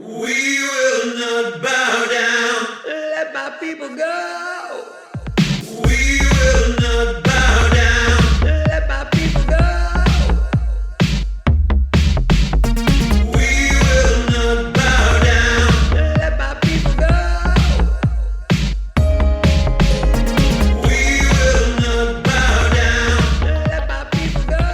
We will not bow down. Let my people go. We will not bow down. Let my people go. We will not bow down. Let my people go. We will not bow down. Let my people go.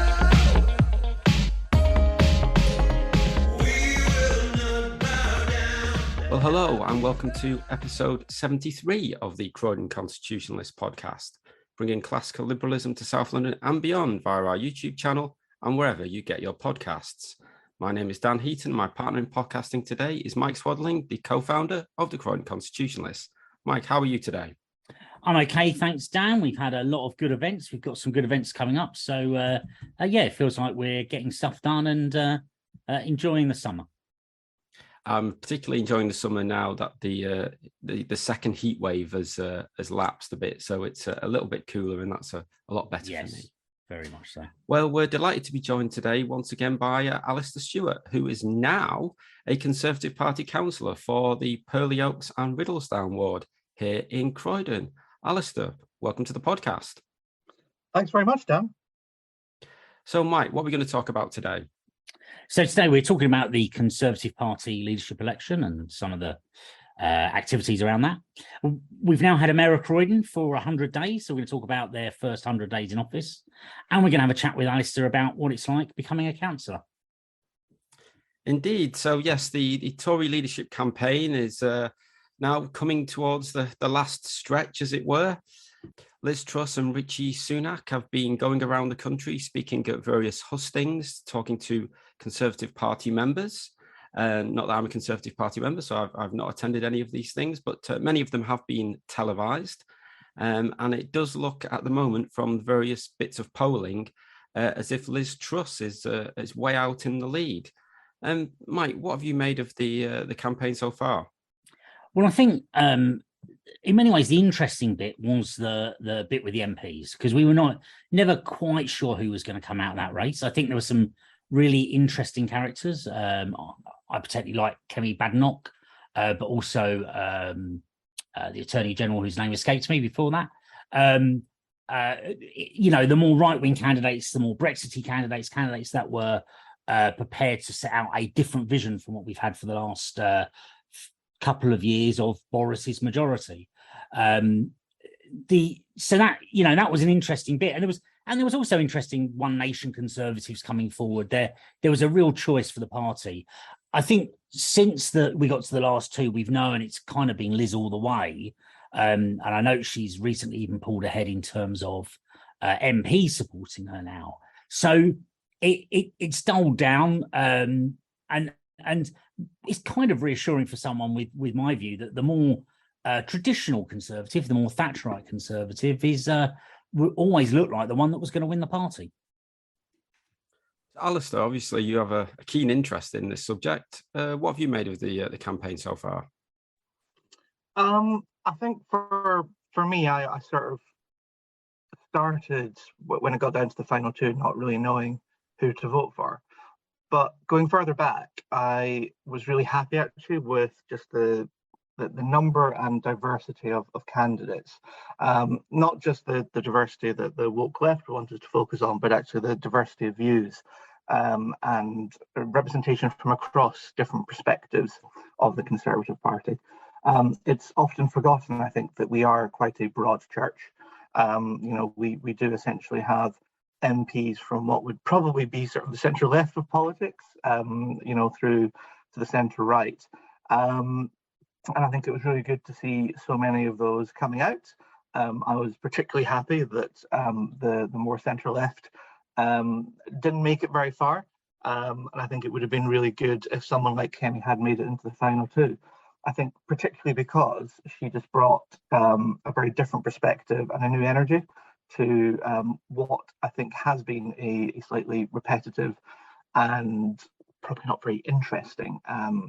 We will not bow down. Well, hello and welcome to episode 73 of the Croydon Constitutionalist podcast, bringing classical liberalism to South London and beyond via our YouTube channel and wherever you get your podcasts. My name is Dan Heaton. My partner in podcasting today is Mike Swaddling, the co-founder of the Croydon Constitutionalist. Mike, how are you today? I'm okay, thanks, Dan. We've had a lot of good events. We've got some good events coming up. So, it feels like we're getting stuff done and enjoying the summer. I'm particularly enjoying the summer now that the second heat wave has lapsed a bit, so it's a little bit cooler, and that's a lot better for me. Very much so. Well, we're delighted to be joined today once again by Alasdair Stewart, who is now a Conservative Party Councillor for the Purley Oaks and Riddlesdown ward here in Croydon. Alasdair, welcome to the podcast. Thanks very much, Dan. So, Mike, what are we going to talk about today? So today we're talking about the Conservative Party leadership election and some of the activities around that. We've now had a mayor of Croydon for 100 days, so we're going to talk about their first 100 days in office, and we're going to have a chat with Alasdair about what it's like becoming a councillor. Indeed. So, yes, the Tory leadership campaign is now coming towards the last stretch, as it were. Liz Truss and Rishi Sunak have been going around the country speaking at various hustings, talking to Conservative Party members. Not that I'm a Conservative Party member, so I've not attended any of these things, but many of them have been televised. And it does look at the moment from various bits of polling as if Liz Truss is way out in the lead. Mike, what have you made of the campaign so far? Well, I think in many ways, the interesting bit was the bit with the MPs, because we were never quite sure who was going to come out of that race. I think there were some really interesting characters. I particularly like Kemi Badenoch, but also the Attorney General, whose name escapes me before that. The more right-wing candidates, the more Brexity candidates that were prepared to set out a different vision from what we've had for the last couple of years of Boris's majority. That was an interesting bit, and there was also interesting One Nation Conservatives coming forward. There was a real choice for the party. I think since we got to the last two, we've known it's kind of been Liz all the way, and I know she's recently even pulled ahead in terms of MP supporting her now. So it's dulled down, and it's kind of reassuring for someone with my view that the more traditional Conservative, the more Thatcherite Conservative will always look like the one that was going to win the party. Alasdair, obviously you have a keen interest in this subject. What have you made of the campaign so far? I think for me, I sort of started when it got down to the final two, not really knowing who to vote for. But going further back, I was really happy actually with just the number and diversity of candidates, not just the diversity that the woke left wanted to focus on, but actually the diversity of views and representation from across different perspectives of the Conservative Party. It's often forgotten, I think, that we are quite a broad church. We do essentially have MPs from what would probably be sort of the centre left of politics, through to the centre right. And I think it was really good to see so many of those coming out. I was particularly happy that the more centre left didn't make it very far. And I think it would have been really good if someone like Kemi had made it into the final two. I think particularly because she just brought a very different perspective and a new energy to what I think has been a slightly repetitive and probably not very interesting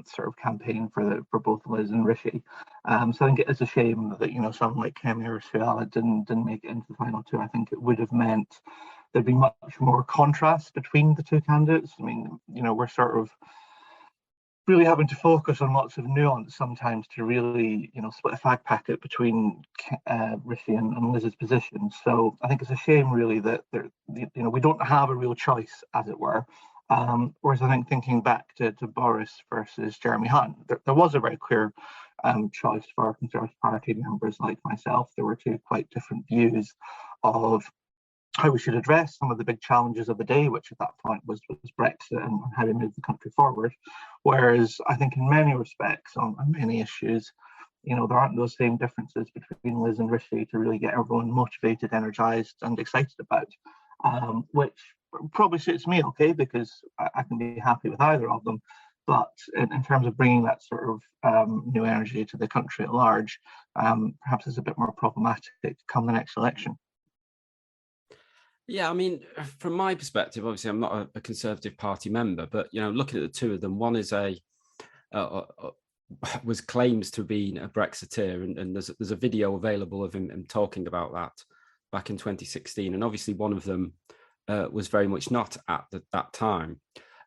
sort of campaign for both Liz and Rishi. So I think it is a shame that someone like Kemi or Suella didn't make it into the final two. I think it would have meant there'd be much more contrast between the two candidates. I mean, we're sort of really having to focus on lots of nuance sometimes to really, split a fag packet between Rishi and Liz's positions. So I think it's a shame really that we don't have a real choice, as it were. Whereas I think thinking back to Boris versus Jeremy Hunt, there was a very clear choice for Conservative Party members like myself. There were two quite different views of how we should address some of the big challenges of the day, which at that point was Brexit and how we move the country forward. Whereas I think in many respects, on many issues, there aren't those same differences between Liz and Rishi to really get everyone motivated, energised and excited about, which probably suits me okay, because I can be happy with either of them. But in terms of bringing that sort of new energy to the country at large, perhaps it's a bit more problematic come the next election. Yeah, I mean, from my perspective, obviously, I'm not a Conservative Party member, but looking at the two of them, one is was claims to have been a Brexiteer, and there's a video available of him talking about that back in 2016, and obviously one of them was very much not at that time.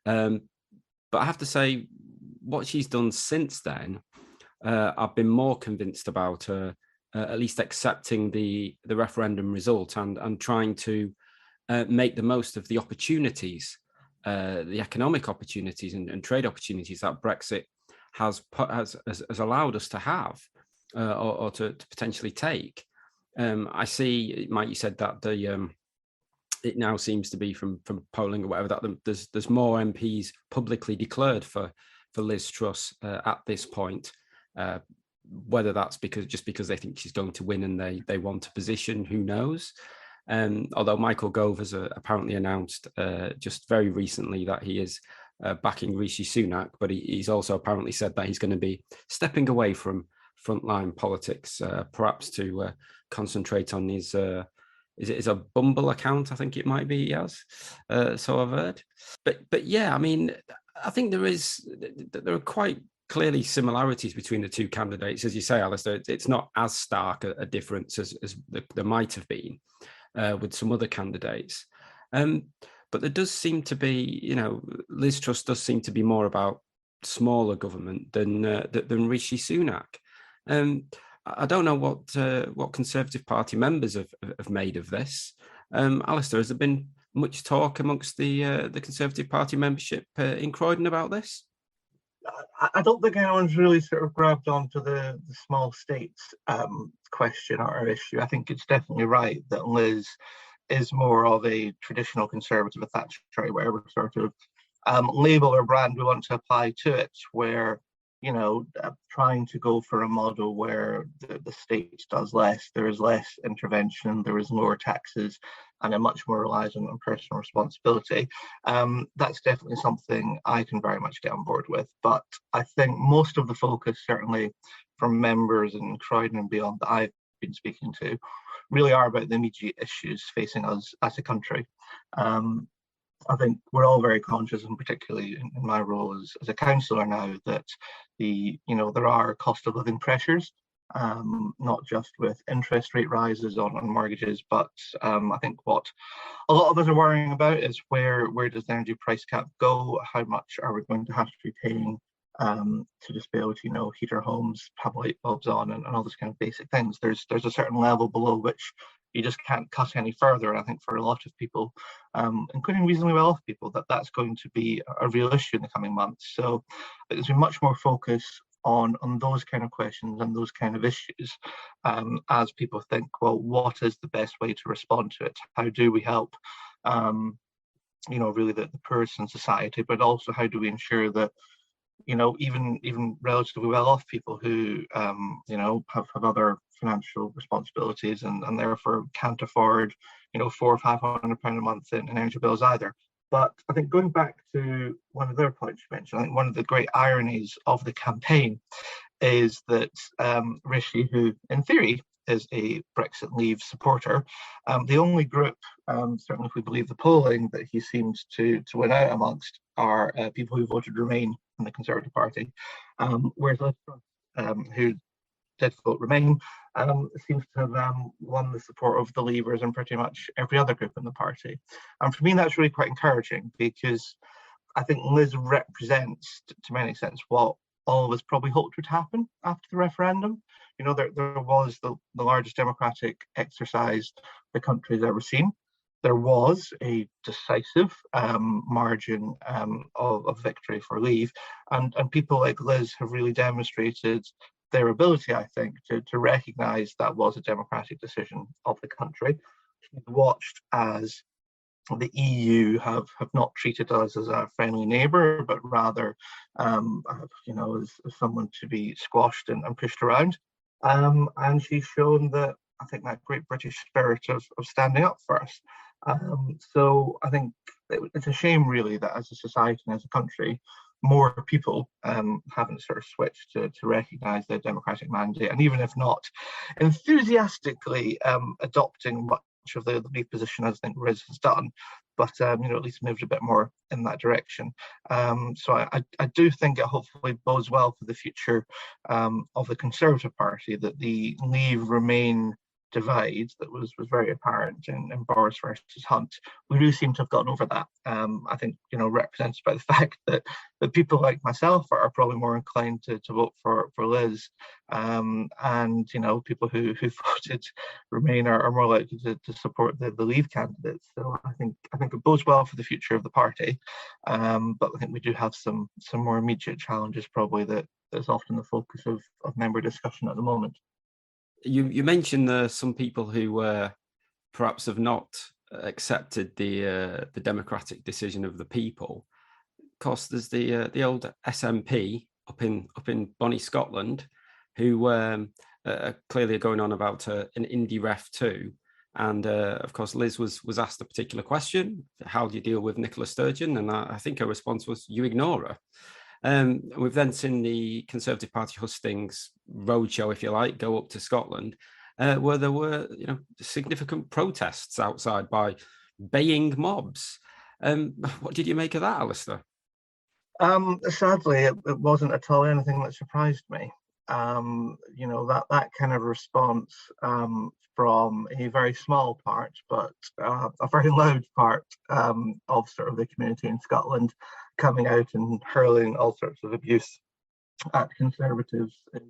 But I have to say, what she's done since then, I've been more convinced about her at least accepting the referendum result and trying to make the most of the opportunities, the economic opportunities and trade opportunities that Brexit has allowed us to have or to potentially take. I see, Mike, you said that it now seems to be from polling or whatever that there's more MPs publicly declared for Liz Truss at this point. Whether that's because they think she's going to win and they want a position, who knows? Although Michael Gove has apparently announced just very recently that he is backing Rishi Sunak, but he's also apparently said that he's going to be stepping away from frontline politics, perhaps to concentrate on his is a Bumble account, I think it might be, yes. So I've heard. But yeah, I mean, I think there are quite clearly similarities between the two candidates. As you say, Alasdair, it's not as stark a difference as there might have been with some other candidates. But there does seem to be, Liz Truss does seem to be more about smaller government than Rishi Sunak. I don't know what Conservative Party members have made of this. Alasdair, has there been much talk amongst the Conservative Party membership in Croydon about this? I don't think anyone's really sort of grabbed onto the small states question or issue. I think it's definitely right that Liz is more of a traditional Conservative, a Thatcherite, whatever sort of label or brand we want to apply to it, where trying to go for a model where the state does less, there is less intervention, there is lower taxes, and it much more relies on personal responsibility. That's definitely something I can very much get on board with. But I think most of the focus, certainly from members in Croydon and beyond that I've been speaking to, really are about the immediate issues facing us as a country. I think we're all very conscious, and particularly in my role as a councillor now, that there are cost of living pressures, not just with interest rate rises on mortgages, but I think what a lot of us are worrying about is where does the energy price cap go? How much are we going to have to be paying to just be able to heat our homes, have light bulbs on, and all those kind of basic things? There's a certain level below which you just can't cut any further. And I think for a lot of people, including reasonably well-off people, that's going to be a real issue in the coming months. So there's been much more focus on those kind of questions and those kind of issues as people think, well, what is the best way to respond to it? How do we help really the poorest in society, but also how do we ensure that even relatively well-off people who have other financial responsibilities and therefore can't afford £400 or £500 a month in energy bills either. But I think going back to one of the other points you mentioned, I think one of the great ironies of the campaign is that Rishi, who in theory is a Brexit Leave supporter, the only group, certainly if we believe the polling, that he seems to win out amongst are people who voted Remain in the Conservative Party, whereas Liz Truss, who did vote Remain, seems to have won the support of the Leavers and pretty much every other group in the party. And for me, that's really quite encouraging, because I think Liz represents, to many extents, what all of us probably hoped would happen after the referendum. You know, there was the largest democratic exercise the country's ever seen. There was a decisive margin of victory for Leave, and people like Liz have really demonstrated their ability, I think, to recognise that was a democratic decision of the country. She's watched as the EU have not treated us as a friendly neighbour, but rather, you know, as someone to be squashed and pushed around. And she's shown that, I think, that great British spirit of standing up for us. So I think it's a shame, really, that as a society and as a country, more people haven't sort of switched to recognise their democratic mandate, and even if not enthusiastically adopting much of the Leave position, as I think Riz has done, but you know, at least moved a bit more in that direction. So I do think it hopefully bodes well for the future of the Conservative Party, that the Leave Remain divide that was very apparent in Boris versus Hunt, we really seem to have gotten over that. I think, you know, represented by the fact that people like myself are probably more inclined to vote for Liz, and you know, people who voted Remain are more likely to support the Leave candidates. So I think it bodes well for the future of the party, but I think we do have some more immediate challenges probably that's often the focus of member discussion at the moment. You mentioned some people who perhaps have not accepted the democratic decision of the people. Of course, there's the old SNP up in Bonnie, Scotland, who are clearly going on about an indie ref too. And of course, Liz was asked a particular question: how do you deal with Nicola Sturgeon? And I think her response was, "You ignore her." We've then seen the Conservative Party hustings roadshow, if you like, go up to Scotland, where there were, you know, significant protests outside by baying mobs. What did you make of that, Alasdair? Sadly, it wasn't at all anything that surprised me. You know, that kind of response from a very small part, but a very loud part of sort of the community in Scotland, coming out and hurling all sorts of abuse at Conservatives is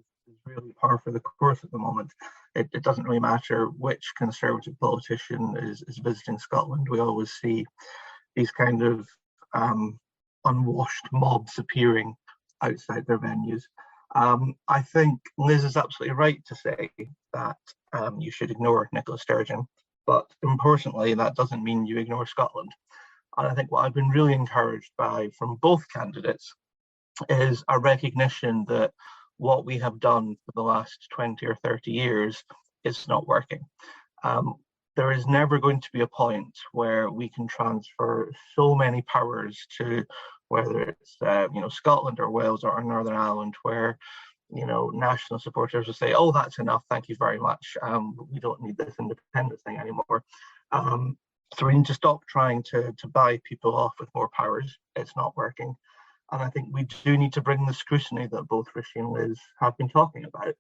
really par for the course at the moment. It doesn't really matter which Conservative politician is visiting Scotland. We always see these kind of unwashed mobs appearing outside their venues. I think Liz is absolutely right to say that you should ignore Nicola Sturgeon, but importantly, that doesn't mean you ignore Scotland. And I think what I've been really encouraged by from both candidates is a recognition that what we have done for the last 20 or 30 years is not working. There is never going to be a point where we can transfer so many powers to, whether it's you know, Scotland or Wales or Northern Ireland, where, you know, national supporters will say, "Oh, that's enough, thank you very much. We don't need this independence thing anymore." So we need to stop trying to buy people off with more powers. It's not working. And I think we do need to bring the scrutiny that both Rishi and Liz have been talking about.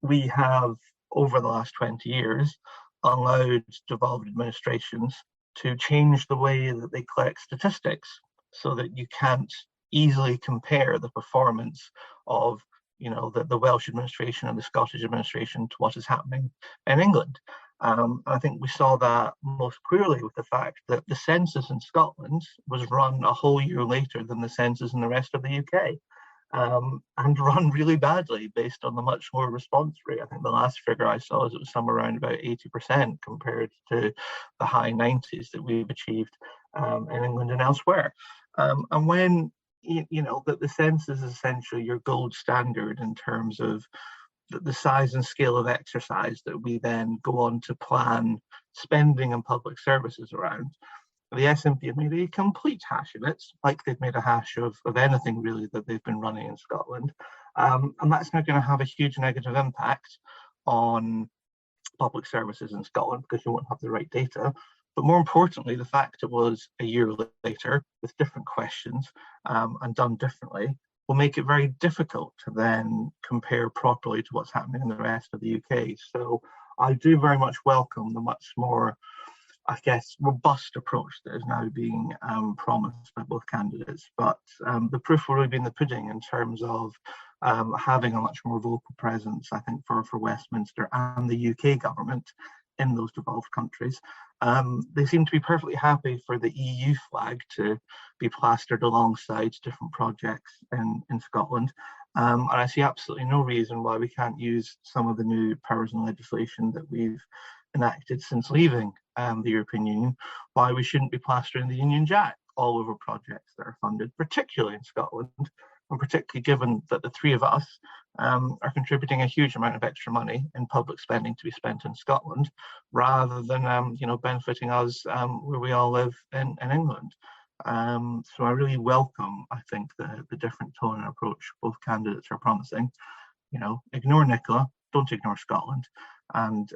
We have, over the last 20 years, allowed devolved administrations to change the way that they collect statistics so that you can't easily compare the performance of, you know, the Welsh administration and the Scottish administration to what is happening in England. I think we saw that most clearly with the fact that the census in Scotland was run a whole year later than the census in the rest of the UK, and run really badly based on the much lower response rate. I think the last figure I saw is it was somewhere around about 80% compared to the high 90s that we've achieved in England and elsewhere. And when, you know, that the census is essentially your gold standard in terms of the size and scale of exercise that we then go on to plan spending and public services around, the SNP have made a complete hash of it, like they've made a hash of anything really that they've been running in Scotland. And that's now going to have a huge negative impact on public services in Scotland because you won't have the right data. But more importantly, the fact it was a year later with different questions and done differently will make it very difficult to then compare properly to what's happening in the rest of the UK. So I do very much welcome the much more I guess, robust approach that is now being promised by both candidates. But the proof will really be in the pudding in terms of having a much more vocal presence, I think, for Westminster and the UK government in those devolved countries. They seem to be perfectly happy for the EU flag to be plastered alongside different projects in Scotland. And I see absolutely no reason why we can't use some of the new powers and legislation that we've enacted since leaving the European Union, why we shouldn't be plastering the Union Jack all over projects that are funded, particularly in Scotland, and particularly given that the three of us are contributing a huge amount of extra money in public spending to be spent in Scotland, rather than benefiting us where we all live in England. So I really welcome, I think, the different tone and approach both candidates are promising. Ignore Nicola, don't ignore Scotland, and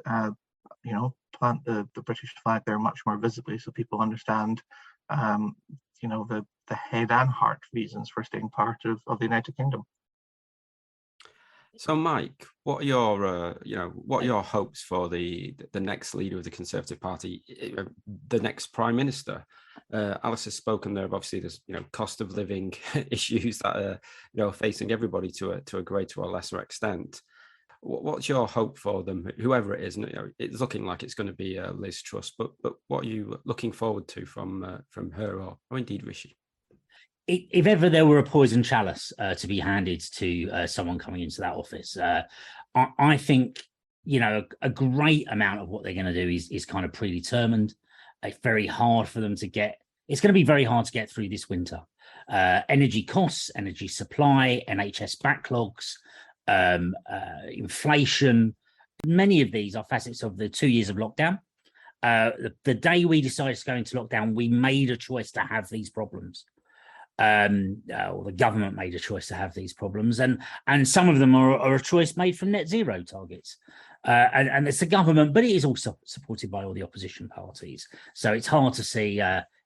plant the British flag there much more visibly so people understand the head and heart reasons for staying part of the United Kingdom. So, Mike, what are your hopes for the next leader of the Conservative Party, the next Prime Minister? Alice has spoken there of, obviously, there's cost of living issues that are facing everybody to a greater or lesser extent. What's your hope for them, whoever it is? It's looking like it's going to be Liz Truss, but what are you looking forward to from her or indeed Rishi? If ever there were a poison chalice to be handed to someone coming into that office, I think a great amount of what they're going to do is kind of predetermined. It's very hard for them to get. It's going to be very hard to get through this winter. Energy costs, energy supply, NHS backlogs, inflation. Many of these are facets of the 2 years of lockdown. The day we decided to go into lockdown, we made a choice to have these problems. Or the government made a choice to have these problems, and some of them are a choice made from net zero targets. And it's the government, but it is also supported by all the opposition parties. So it's hard to see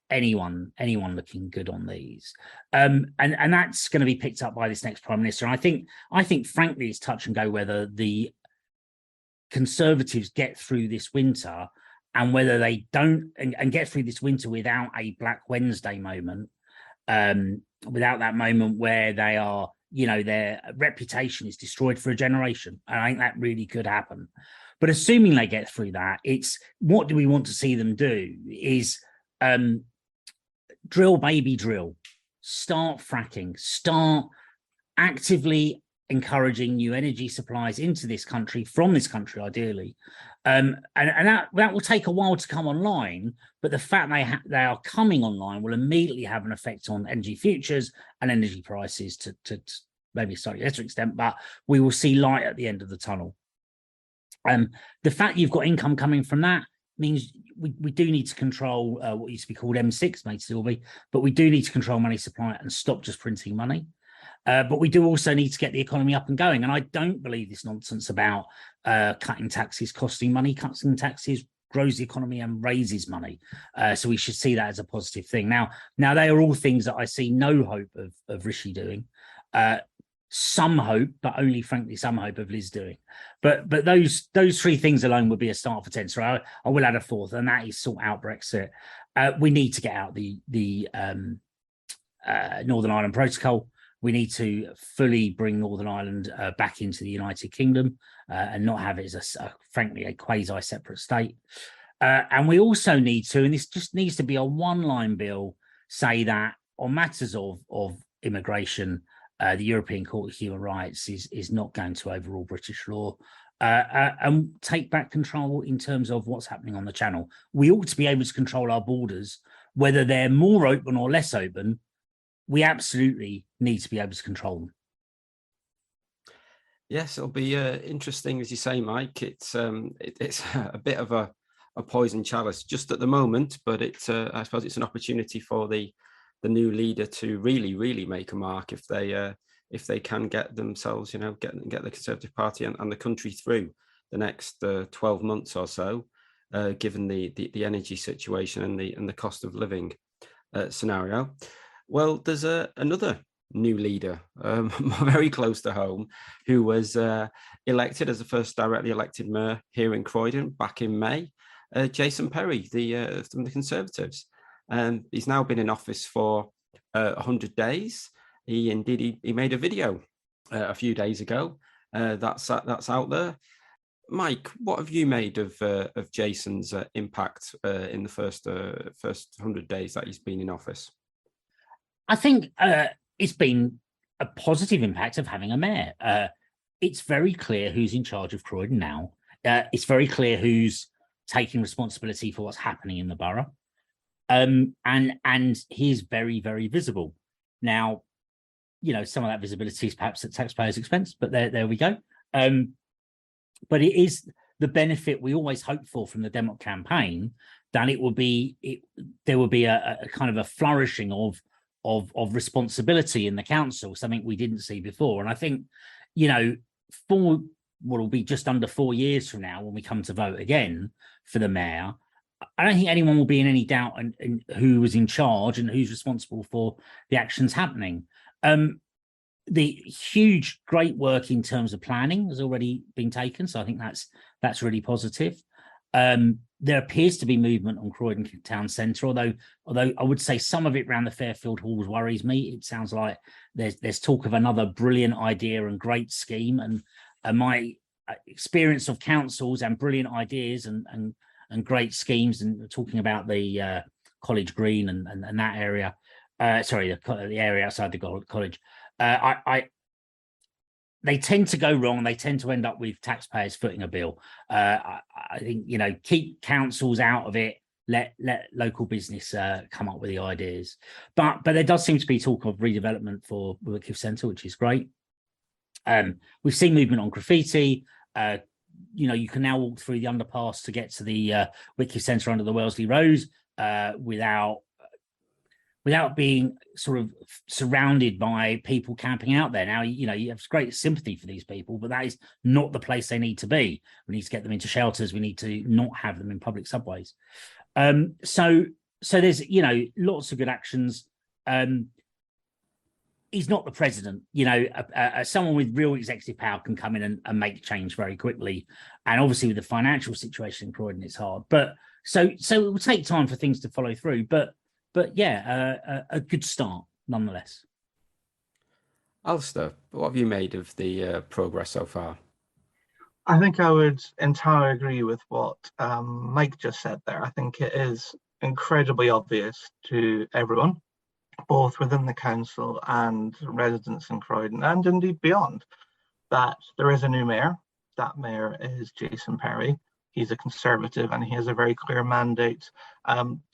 anyone looking good on these. And that's going to be picked up by this next Prime Minister. And I think frankly, it's touch and go whether the Conservatives get through this winter, and whether they don't and get through this winter without a Black Wednesday moment. Without that moment where they are, their reputation is destroyed for a generation. And I think that really could happen. But assuming they get through that, it's what do we want to see them do is drill, baby, drill. Start fracking. Start actively encouraging new energy supplies into this country, from this country, ideally. And that will take a while to come online, but the fact they are coming online will immediately have an effect on energy futures and energy prices to maybe a slightly lesser extent, but we will see light at the end of the tunnel. The fact you've got income coming from that means we do need to control what used to be called M6, may still be, but we do need to control money supply and stop just printing money. But we do also need to get the economy up and going. And I don't believe this nonsense about cutting taxes, costing money. Cutting taxes grows the economy and raises money. So we should see that as a positive thing. Now they are all things that I see no hope of Rishi doing. Some hope, but only frankly some hope of Liz doing. But those three things alone would be a start for 10. So I will add a fourth, and that is sort out Brexit. We need to get out the Northern Ireland Protocol. We need to fully bring Northern Ireland back into the United Kingdom and not have it as frankly, a quasi-separate state. And we also need to, and this just needs to be a one-line bill, say that on matters of immigration, the European Court of Human Rights is not going to overrule British law, and take back control in terms of what's happening on the Channel. We ought to be able to control our borders, whether they're more open or less open. We absolutely need to be able to control them. Yes, it'll be interesting, as you say, Mike. It's a bit of a poison chalice just at the moment, but it's I suppose it's an opportunity for the new leader to really make a mark if they can get themselves, get the Conservative Party and the country through the next 12 months or so, given the energy situation and the cost of living scenario. Well, there's another new leader, very close to home, who was elected as the first directly elected mayor here in Croydon back in May. Jason Perry, from the Conservatives. He's now been in office for 100 days. He made a video a few days ago. That's out there. Mike, what have you made of Jason's impact in the first 100 days that he's been in office? I think it's been a positive impact of having a mayor. It's very clear who's in charge of Croydon now. It's very clear who's taking responsibility for what's happening in the borough. And he's very, very visible. Now, some of that visibility is perhaps at taxpayers' expense, but there we go. But it is the benefit we always hope for from the Demo campaign, that there will be a kind of a flourishing of responsibility in the council, something we didn't see before. And I think, for what will be just under 4 years from now, when we come to vote again for the mayor, I don't think anyone will be in any doubt in who was in charge and who's responsible for the actions happening. The huge, great work in terms of planning has already been taken, so I think that's really positive. There appears to be movement on Croydon Town Centre, although I would say some of it around the Fairfield Halls worries me. It sounds like there's talk of another brilliant idea and great scheme, and my experience of councils and brilliant ideas and great schemes, and talking about the College Green and that area, the area outside the college. They tend to go wrong. They tend to end up with taxpayers footing a bill. I think, keep councils out of it. Let local business come up with the ideas. But there does seem to be talk of redevelopment for Wycliffe Centre, which is great. We've seen movement on graffiti. You can now walk through the underpass to get to the Wycliffe Centre under the Wellesley Road without being sort of surrounded by people camping out there. Now, you have great sympathy for these people, but that is not the place they need to be. We need to get them into shelters. We need to not have them in public subways. So there's, lots of good actions. He's not the president, someone with real executive power can come in and make change very quickly. And obviously with the financial situation in Croydon, it's hard. But so it will take time for things to follow through. But yeah, a good start nonetheless. Alasdair, what have you made of the progress so far? I think I would entirely agree with what Mike just said there. I think it is incredibly obvious to everyone, both within the council and residents in Croydon, and indeed beyond, that there is a new mayor. That mayor is Jason Perry. He's a Conservative, and he has a very clear mandate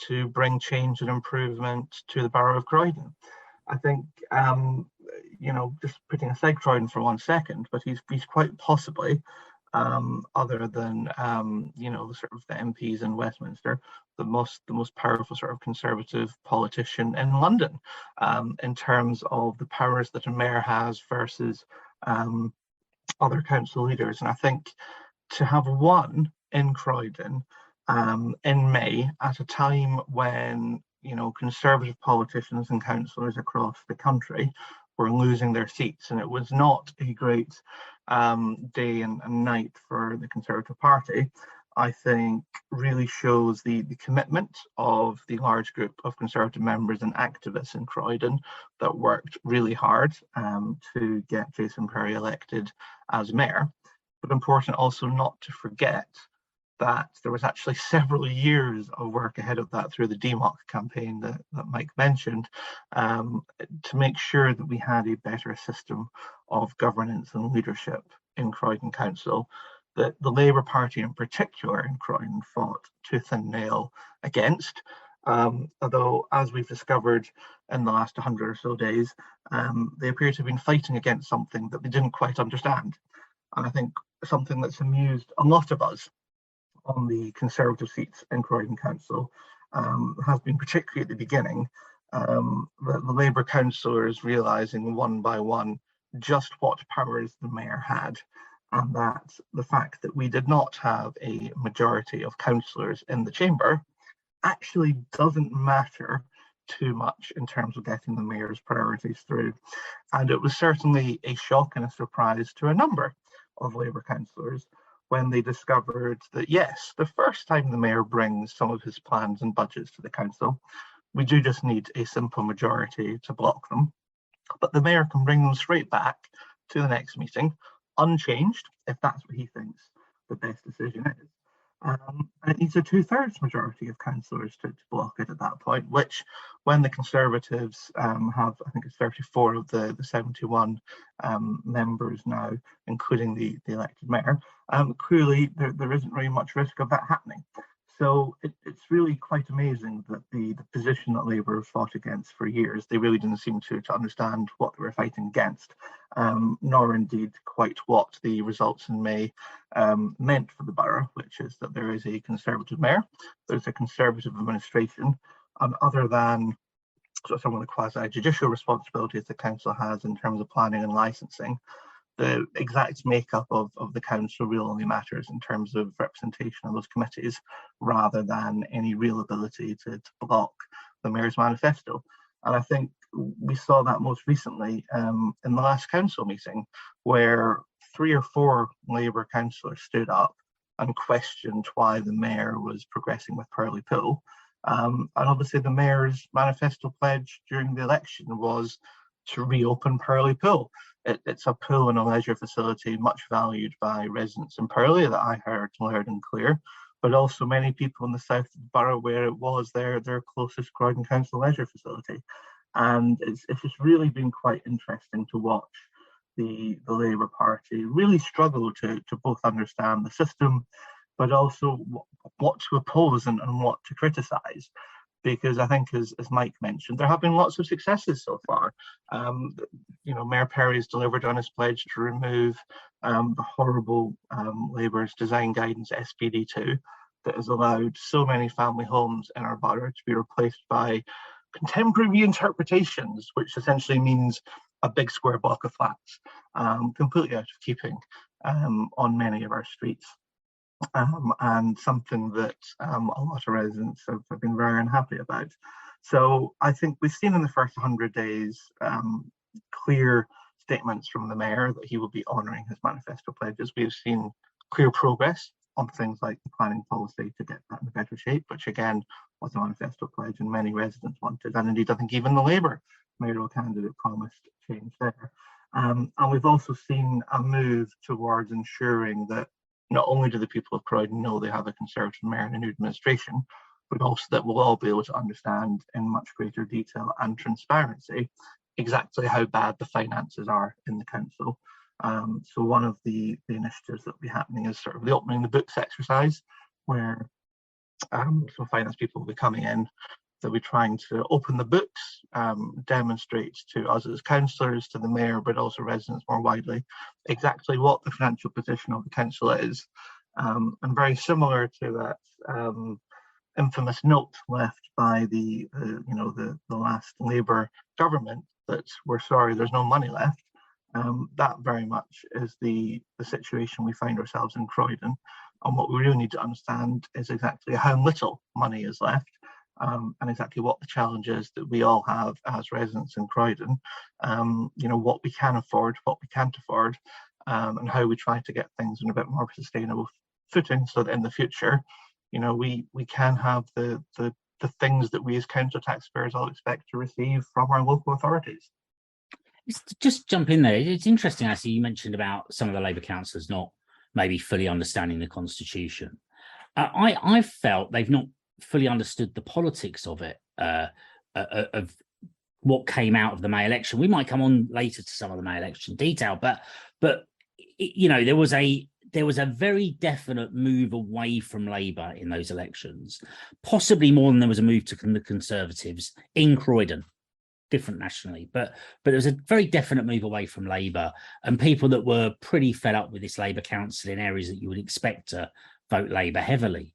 to bring change and improvement to the borough of Croydon. I think, just putting aside Croydon for 1 second, but he's quite possibly, other than sort of the MPs in Westminster, the most powerful sort of Conservative politician in London, in terms of the powers that a mayor has versus other council leaders. And I think to have won in Croydon in May, at a time when Conservative politicians and councillors across the country were losing their seats, and it was not a great day and night for the Conservative Party, I think really shows the commitment of the large group of Conservative members and activists in Croydon that worked really hard to get Jason Perry elected as mayor. But important also not to forget that there was actually several years of work ahead of that through the DMOC campaign that Mike mentioned, to make sure that we had a better system of governance and leadership in Croydon Council, that the Labour Party in particular in Croydon fought tooth and nail against. Although, as we've discovered in the last 100 or so days, they appear to have been fighting against something that they didn't quite understand. And I think something that's amused a lot of us on the Conservative seats in Croydon Council has been, particularly at the beginning, the Labour councillors realising one by one just what powers the mayor had, and that the fact that we did not have a majority of councillors in the chamber actually doesn't matter too much in terms of getting the mayor's priorities through. And it was certainly a shock and a surprise to a number of Labour councillors when they discovered that, yes, the first time the mayor brings some of his plans and budgets to the council, we do just need a simple majority to block them. But the mayor can bring them straight back to the next meeting, unchanged, if that's what he thinks the best decision is. And it needs a 2/3 majority of councillors to block it at that point, which when the Conservatives have, I think it's 34 of the 71 members now, including the elected mayor, clearly there isn't really much risk of that happening. So it's really quite amazing that the position that Labour have fought against for years, they really didn't seem to understand what they were fighting against, nor indeed quite what the results in May meant for the borough, which is that there is a Conservative mayor, there's a Conservative administration, and other than some of the quasi-judicial responsibilities the council has in terms of planning and licensing, the exact makeup of the council really only matters in terms of representation of those committees, rather than any real ability to block the mayor's manifesto. And I think we saw that most recently in the last council meeting, where 3 or 4 Labour councillors stood up and questioned why the mayor was progressing with Purley Pool. And obviously the mayor's manifesto pledge during the election was to reopen Purley Pool. It's a pool and a leisure facility much valued by residents in Purley that I heard loud and clear, but also many people in the south of the borough where it was their closest Croydon Council leisure facility. And it's just really been quite interesting to watch the Labour Party really struggle to both understand the system, but also what to oppose and what to criticise. Because I think, as Mike mentioned, there have been lots of successes so far. Mayor Perry has delivered on his pledge to remove the horrible Labour's design guidance SPD2 that has allowed so many family homes in our borough to be replaced by contemporary reinterpretations, which essentially means a big square block of flats, completely out of keeping on many of our streets. And something that a lot of residents have been very unhappy about. So I think we've seen in the first 100 days clear statements from the mayor that he will be honouring his manifesto pledges. We've seen clear progress on things like the planning policy to get that in better shape, which again was a manifesto pledge and many residents wanted. And indeed, I think even the Labour mayoral candidate promised change there. And we've also seen a move towards ensuring that not only do the people of Croydon know they have a Conservative mayor and a new administration, but also that we'll all be able to understand in much greater detail and transparency exactly how bad the finances are in the council. So one of the initiatives that will be happening is sort of the opening the books exercise, where some finance people will be coming in. They'll be trying to open the books, demonstrate to us as councillors, to the mayor, but also residents more widely, exactly what the financial position of the council is. And very similar to that infamous note left by the last Labour government that we're sorry there's no money left. That very much is the situation we find ourselves in Croydon. And what we really need to understand is exactly how little money is left. And exactly what the challenge is that we all have as residents in Croydon, what we can afford, what we can't afford, and how we try to get things in a bit more sustainable footing so that in the future, we can have the things that we as council taxpayers all expect to receive from our local authorities. Just jump in there. It's interesting, actually, you mentioned about some of the Labour councillors not maybe fully understanding the Constitution. I felt they've not fully understood the politics of it, of what came out of the May election. We might come on later to some of the May election detail, but there was a very definite move away from Labour in those elections, possibly more than there was a move to the Conservatives in Croydon, different nationally, but there was a very definite move away from Labour, and people that were pretty fed up with this Labour council in areas that you would expect to vote Labour heavily.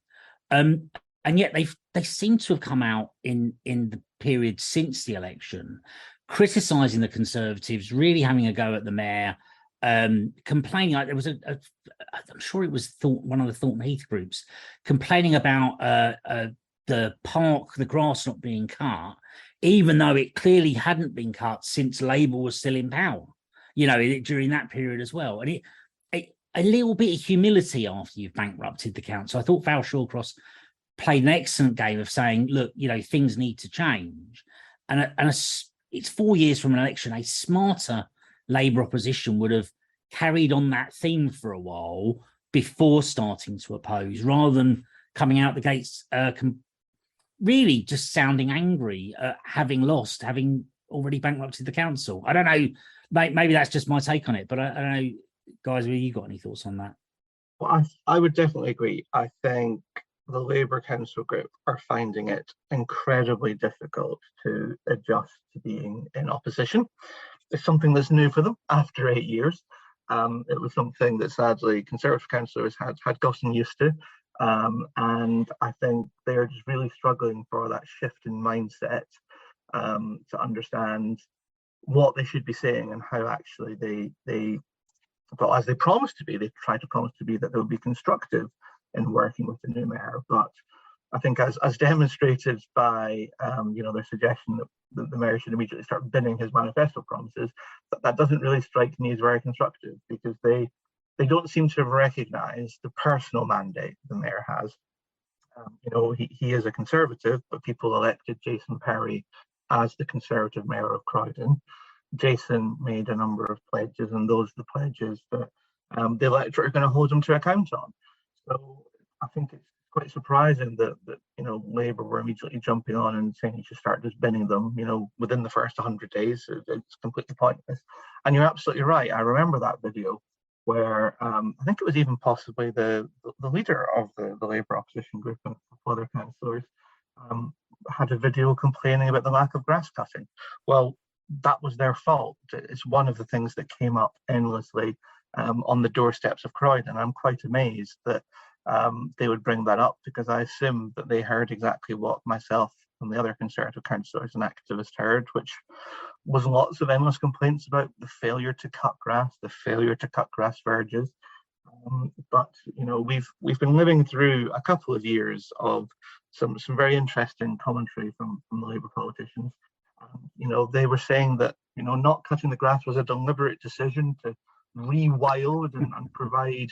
And yet they seem to have come out in the period since the election, criticising the Conservatives, really having a go at the mayor, complaining. Like there was I'm sure it was one of the Thornton Heath groups, complaining about the park, the grass not being cut, even though it clearly hadn't been cut since Labour was still in power, during that period as well. And a little bit of humility after you've bankrupted the council. I thought Val Shawcross played an excellent game of saying, look, things need to change. And it's 4 years from an election. A smarter Labour opposition would have carried on that theme for a while before starting to oppose, rather than coming out the gates really just sounding angry at having lost, having already bankrupted the council. I don't know, maybe that's just my take on it, but I don't know, guys, have you got any thoughts on that? Well, I would definitely agree. I think the Labour Council group are finding it incredibly difficult to adjust to being in opposition. It's something that's new for them after 8 years. It was something that sadly Conservative councillors had gotten used to. And I think they're just really struggling for that shift in mindset to understand what they should be saying and how actually they well, as they promised to be, they tried to promise to be that they would be constructive in working with the new mayor. But I think as demonstrated by their suggestion that the mayor should immediately start binning his manifesto promises, that doesn't really strike me as very constructive, because they don't seem to have recognised the personal mandate the mayor has. He is a Conservative, but people elected Jason Perry as the Conservative mayor of Croydon. Jason made a number of pledges, and those are the pledges that the electorate are going to hold him to account on. So I think it's quite surprising that Labour were immediately jumping on and saying you should start just binning them, within the first 100 days. It's completely pointless. And you're absolutely right. I remember that video where I think it was even possibly the leader of the Labour opposition group and other councillors had a video complaining about the lack of grass cutting. Well, that was their fault. It's one of the things that came up endlessly on the doorsteps of Croydon. I'm quite amazed that they would bring that up, because I assume that they heard exactly what myself and the other Conservative councillors and activists heard, which was lots of endless complaints about the failure to cut grass, the failure to cut grass verges. But we've been living through a couple of years of some very interesting commentary from the Labour politicians. They were saying that not cutting the grass was a deliberate decision to rewild and provide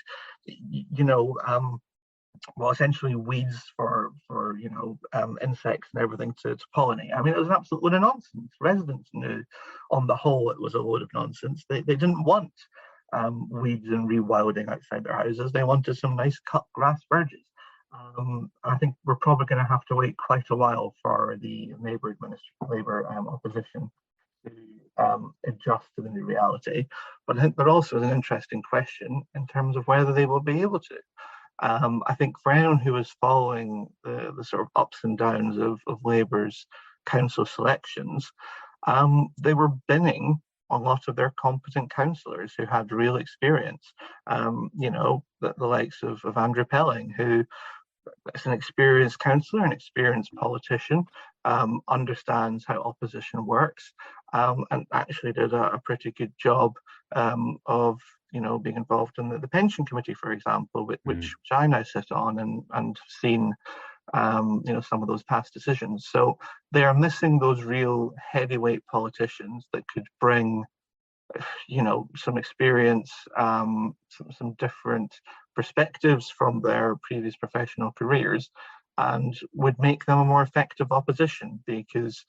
essentially weeds for insects and everything to pollinate. I mean, it was an absolute load of nonsense. Residents knew on the whole it was a load of nonsense. They didn't want weeds and rewilding outside their houses. They wanted some nice cut grass verges. I think we're probably going to have to wait quite a while for the Labour opposition to adjust to the new reality. But I think there also is an interesting question in terms of whether they will be able to. I think for anyone who was following the sort of ups and downs of Labour's council selections, they were binning a lot of their competent councillors who had real experience. The likes of Andrew Pelling, who is an experienced councillor, an experienced politician, understands how opposition works, and actually did a pretty good job of being involved in the pension committee, for example, which I now sit on and seen some of those past decisions. So they are missing those real heavyweight politicians that could bring some experience, some different perspectives from their previous professional careers, and would make them a more effective opposition, because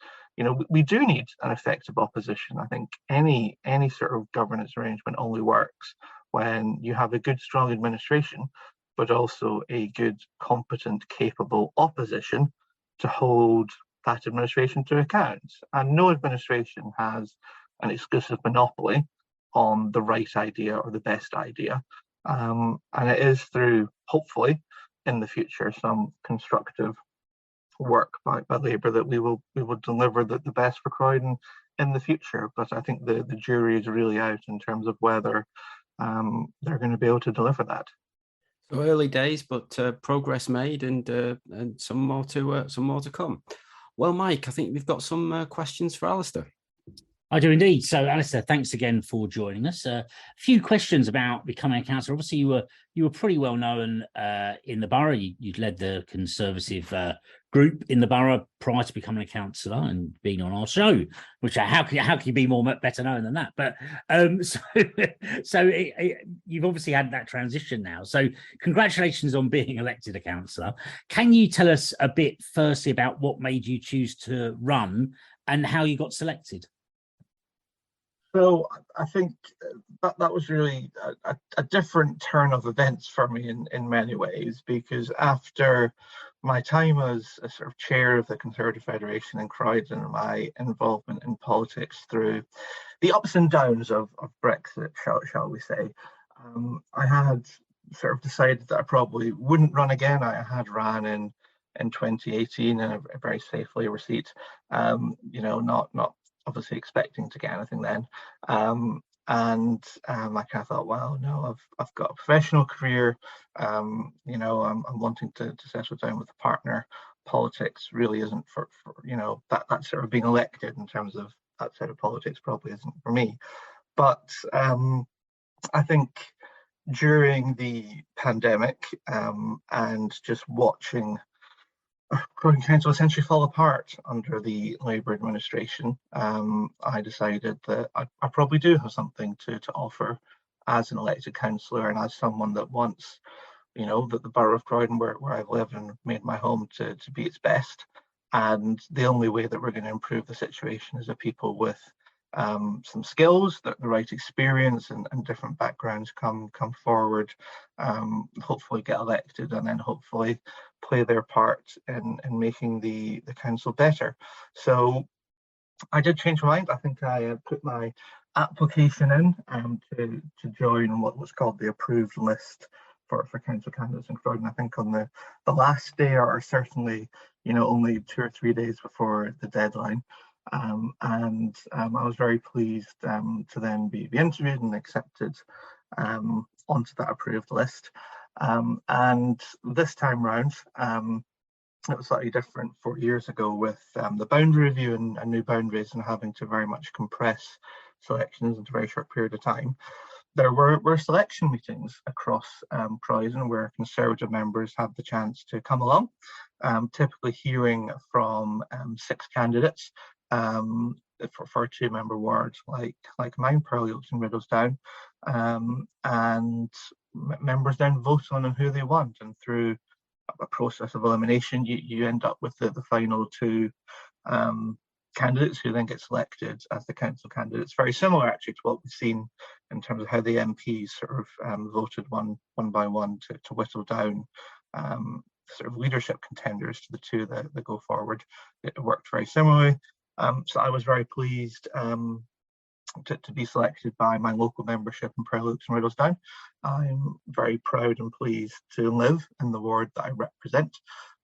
we do need an effective opposition. I think any sort of governance arrangement only works when you have a good, strong administration, but also a good, competent, capable opposition to hold that administration to account. And no administration has an exclusive monopoly on the right idea or the best idea. And it is through, hopefully, in the future, some constructive work by Labour that we will deliver the best for Croydon in the future. But I think the jury is really out in terms of whether they're going to be able to deliver that. So early days, but progress made, and some more to come. Well, Mike, I think we've got some questions for Alasdair. I do indeed. So, Alasdair, thanks again for joining us. A few questions about becoming a councillor. Obviously, you were pretty well known in the borough. You'd led the Conservative group in the borough prior to becoming a councillor and being on our show, which how can you be more better known than that? But you've obviously had that transition now. So congratulations on being elected a councillor. Can you tell us a bit firstly about what made you choose to run and how you got selected? So I think that was really a different turn of events for me in many ways, because after my time as a sort of chair of the Conservative Federation in Croydon and my involvement in politics through the ups and downs of Brexit, shall we say, I had sort of decided that I probably wouldn't run again. I had ran in 2018 in a very safe Labour seat, not obviously expecting to get anything then. I kind of thought, well, no, I've got a professional career. I'm wanting to settle down with a partner. Politics really isn't for that sort of being elected in terms of that side of politics probably isn't for me. But I think during the pandemic and just watching Croydon Council essentially fall apart under the Labour administration, I decided that I probably do have something to offer as an elected councillor and as someone that wants, that the borough of Croydon, where I've lived and made my home, to be its best. And the only way that we're going to improve the situation is if people with some skills, the right experience and different backgrounds come forward, hopefully get elected, and then hopefully play their part in making the council better. So I did change my mind. I think I put my application in to join what was called the approved list for council candidates in Croydon. I think on the last day, or certainly only 2 or 3 days before the deadline. I was very pleased to then be interviewed and accepted onto that approved list. And this time round, it was slightly different 4 years ago with the boundary review and new boundaries and having to very much compress selections into a very short period of time. There were selection meetings across Croydon where Conservative members had the chance to come along, typically hearing from 6 candidates for a 2-member ward like mine, Purley Oaks and Riddlesdown, and members then vote on who they want, and through a process of elimination you end up with the final 2 candidates who then get selected as the council candidates. Very similar actually to what we've seen in terms of how the MPs sort of voted one by one to whittle down sort of leadership contenders to the 2 that go forward. It worked very similarly. So I was very pleased to be selected by my local membership in Purley Oaks and Riddlesdown. I'm very proud and pleased to live in the ward that I represent.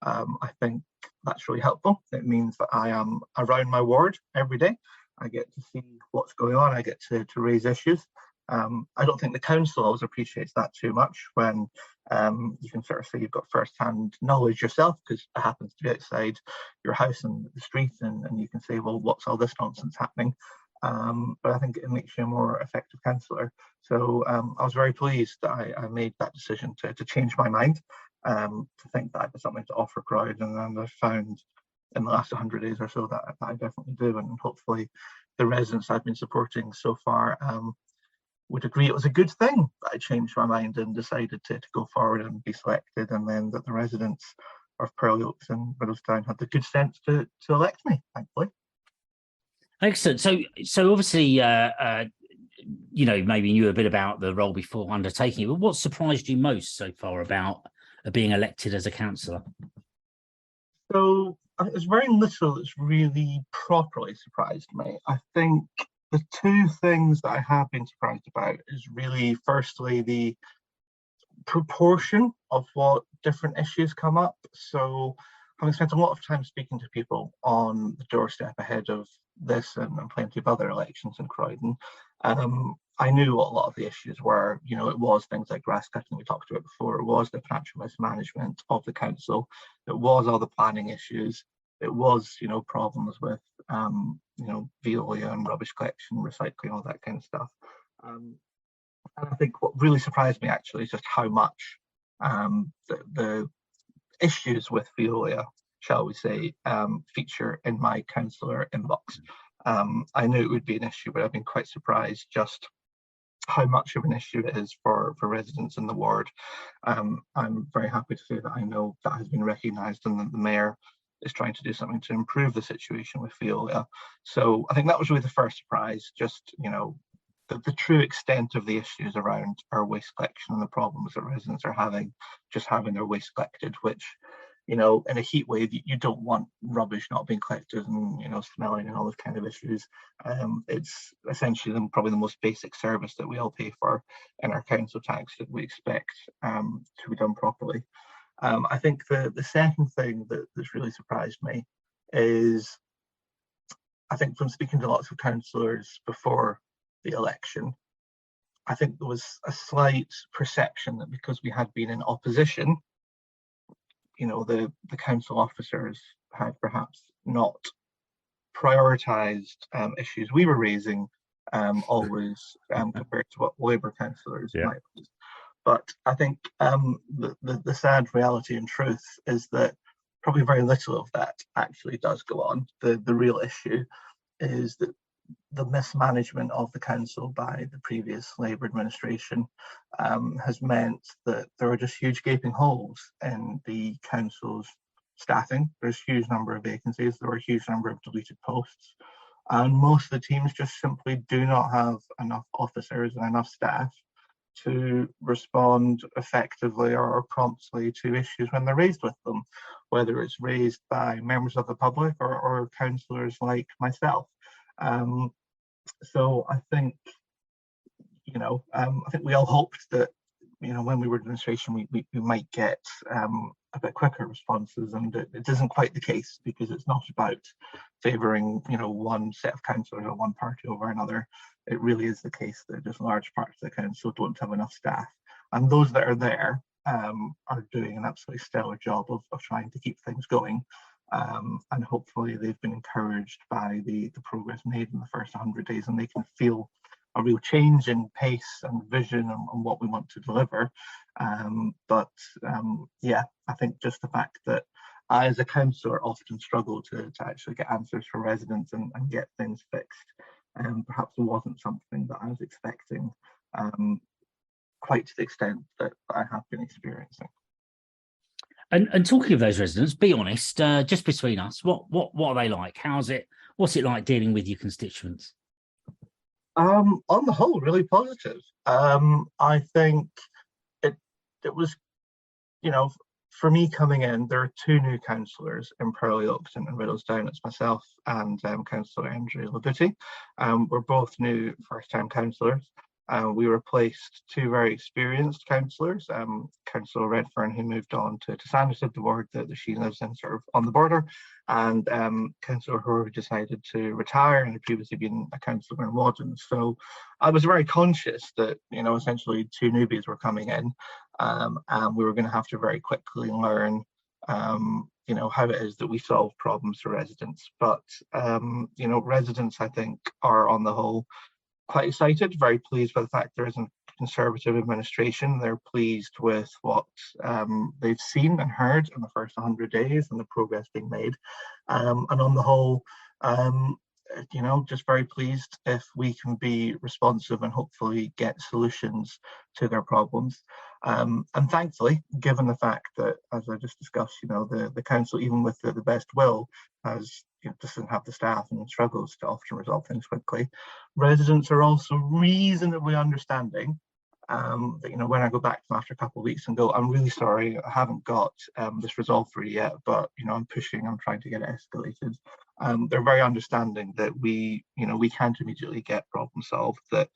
I think that's really helpful. It means that I am around my ward every day. I get to see what's going on. I get to raise issues. I don't think the council always appreciates that too much when you can sort of say you've got first-hand knowledge yourself because it happens to be outside your house and the street, and you can say, well, what's all this nonsense happening? But I think it makes you a more effective councillor. So I was very pleased that I made that decision to change my mind, to think that I had something to offer Croydon, and I've found in the last 100 days or so that I definitely do, and hopefully the residents I've been supporting so far would agree it was a good thing that I changed my mind and decided to go forward and be selected, and then that the residents of Purley Oaks and Riddlesdown had the good sense to elect me, thankfully. Excellent. So obviously, maybe you knew a bit about the role before undertaking it, but what surprised you most so far about being elected as a councillor? So there's very little that's really properly surprised me. I think the 2 things that I have been surprised about is really, firstly, the proportion of what different issues come up. So having spent a lot of time speaking to people on the doorstep ahead of this and plenty of other elections in Croydon, I knew what a lot of the issues were. It was things like grass cutting we talked about before, it was the financial mismanagement of the council, it was all the planning issues, it was, problems with, Veolia and rubbish collection, recycling, all that kind of stuff. And I think what really surprised me actually is just how much the issues with Veolia shall we say, feature in my councillor inbox. I knew it would be an issue, but I've been quite surprised just how much of an issue it is for residents in the ward. I'm very happy to say that I know that has been recognised and that the mayor is trying to do something to improve the situation with Veolia. So I think that was really the first surprise, just, you know, the true extent of the issues around our waste collection and the problems that residents are having, just having their waste collected, which, you know, in a heat wave, you don't want rubbish not being collected and, you know, smelling and all those kind of issues. It's essentially probably the most basic service that we all pay for in our council tax that we expect to be done properly. I think the second thing that's really surprised me is, I think from speaking to lots of councillors before the election, I think there was a slight perception that because we had been in opposition, you know, the council officers had perhaps not prioritised issues we were raising always compared to what Labour councillors might be. But I think the sad reality and truth is that probably very little of that actually does go on. The real issue is that the mismanagement of the council by the previous Labour administration has meant that there are just huge gaping holes in the council's staffing. There's a huge number of vacancies, there are a huge number of deleted posts, and most of the teams just simply do not have enough officers and enough staff to respond effectively or promptly to issues when they're raised with them, whether it's raised by members of the public or councillors like myself. So I think, you know, I think we all hoped that, you know, when we were in administration, we might get a bit quicker responses, and it isn't quite the case, because it's not about favouring, you know, one set of councillors or one party over another. It really is the case that just large parts of the council don't have enough staff, and those that are there are doing an absolutely stellar job of trying to keep things going. And hopefully they've been encouraged by the progress made in the first 100 days, and they can feel a real change in pace and vision on what we want to deliver. Yeah, I think just the fact that I, as a councillor, often struggle to actually get answers for residents and get things fixed, perhaps it wasn't something that I was expecting quite to the extent that I have been experiencing. And talking of those residents, be honest, just between us, what are they like? What's it like dealing with your constituents? On the whole, really positive. I think it was, you know, for me coming in, there are two new councillors in Purley Oaks and Riddlesdown. It's myself and Councillor Andrew Labuti. We're both new first-time councillors. We replaced two very experienced councillors, Councillor Redfern, who moved on to Sanderstead, the ward that she lives in, sort of on the border, and Councillor Hoare, who decided to retire and had previously been a councillor in Wadden. So I was very conscious that, you know, essentially two newbies were coming in, and we were going to have to very quickly learn you know, how it is that we solve problems for residents. But you know, residents, I think, are on the whole quite excited, very pleased by the fact there isn't a Conservative administration. They're pleased with what they've seen and heard in the first 100 days and the progress being made. And on the whole, you know, just very pleased if we can be responsive and hopefully get solutions to their problems. And thankfully, given the fact that, as I just discussed, you know, the council, even with the best will, has, you know, doesn't have the staff and struggles to often resolve things quickly. Residents are also reasonably understanding. That, you know, when I go back to them after a couple of weeks and go, I'm really sorry, I haven't got this resolved for you yet, but, you know, I'm pushing, I'm trying to get it escalated. They're very understanding that we, you know, we can't immediately get problem solved, that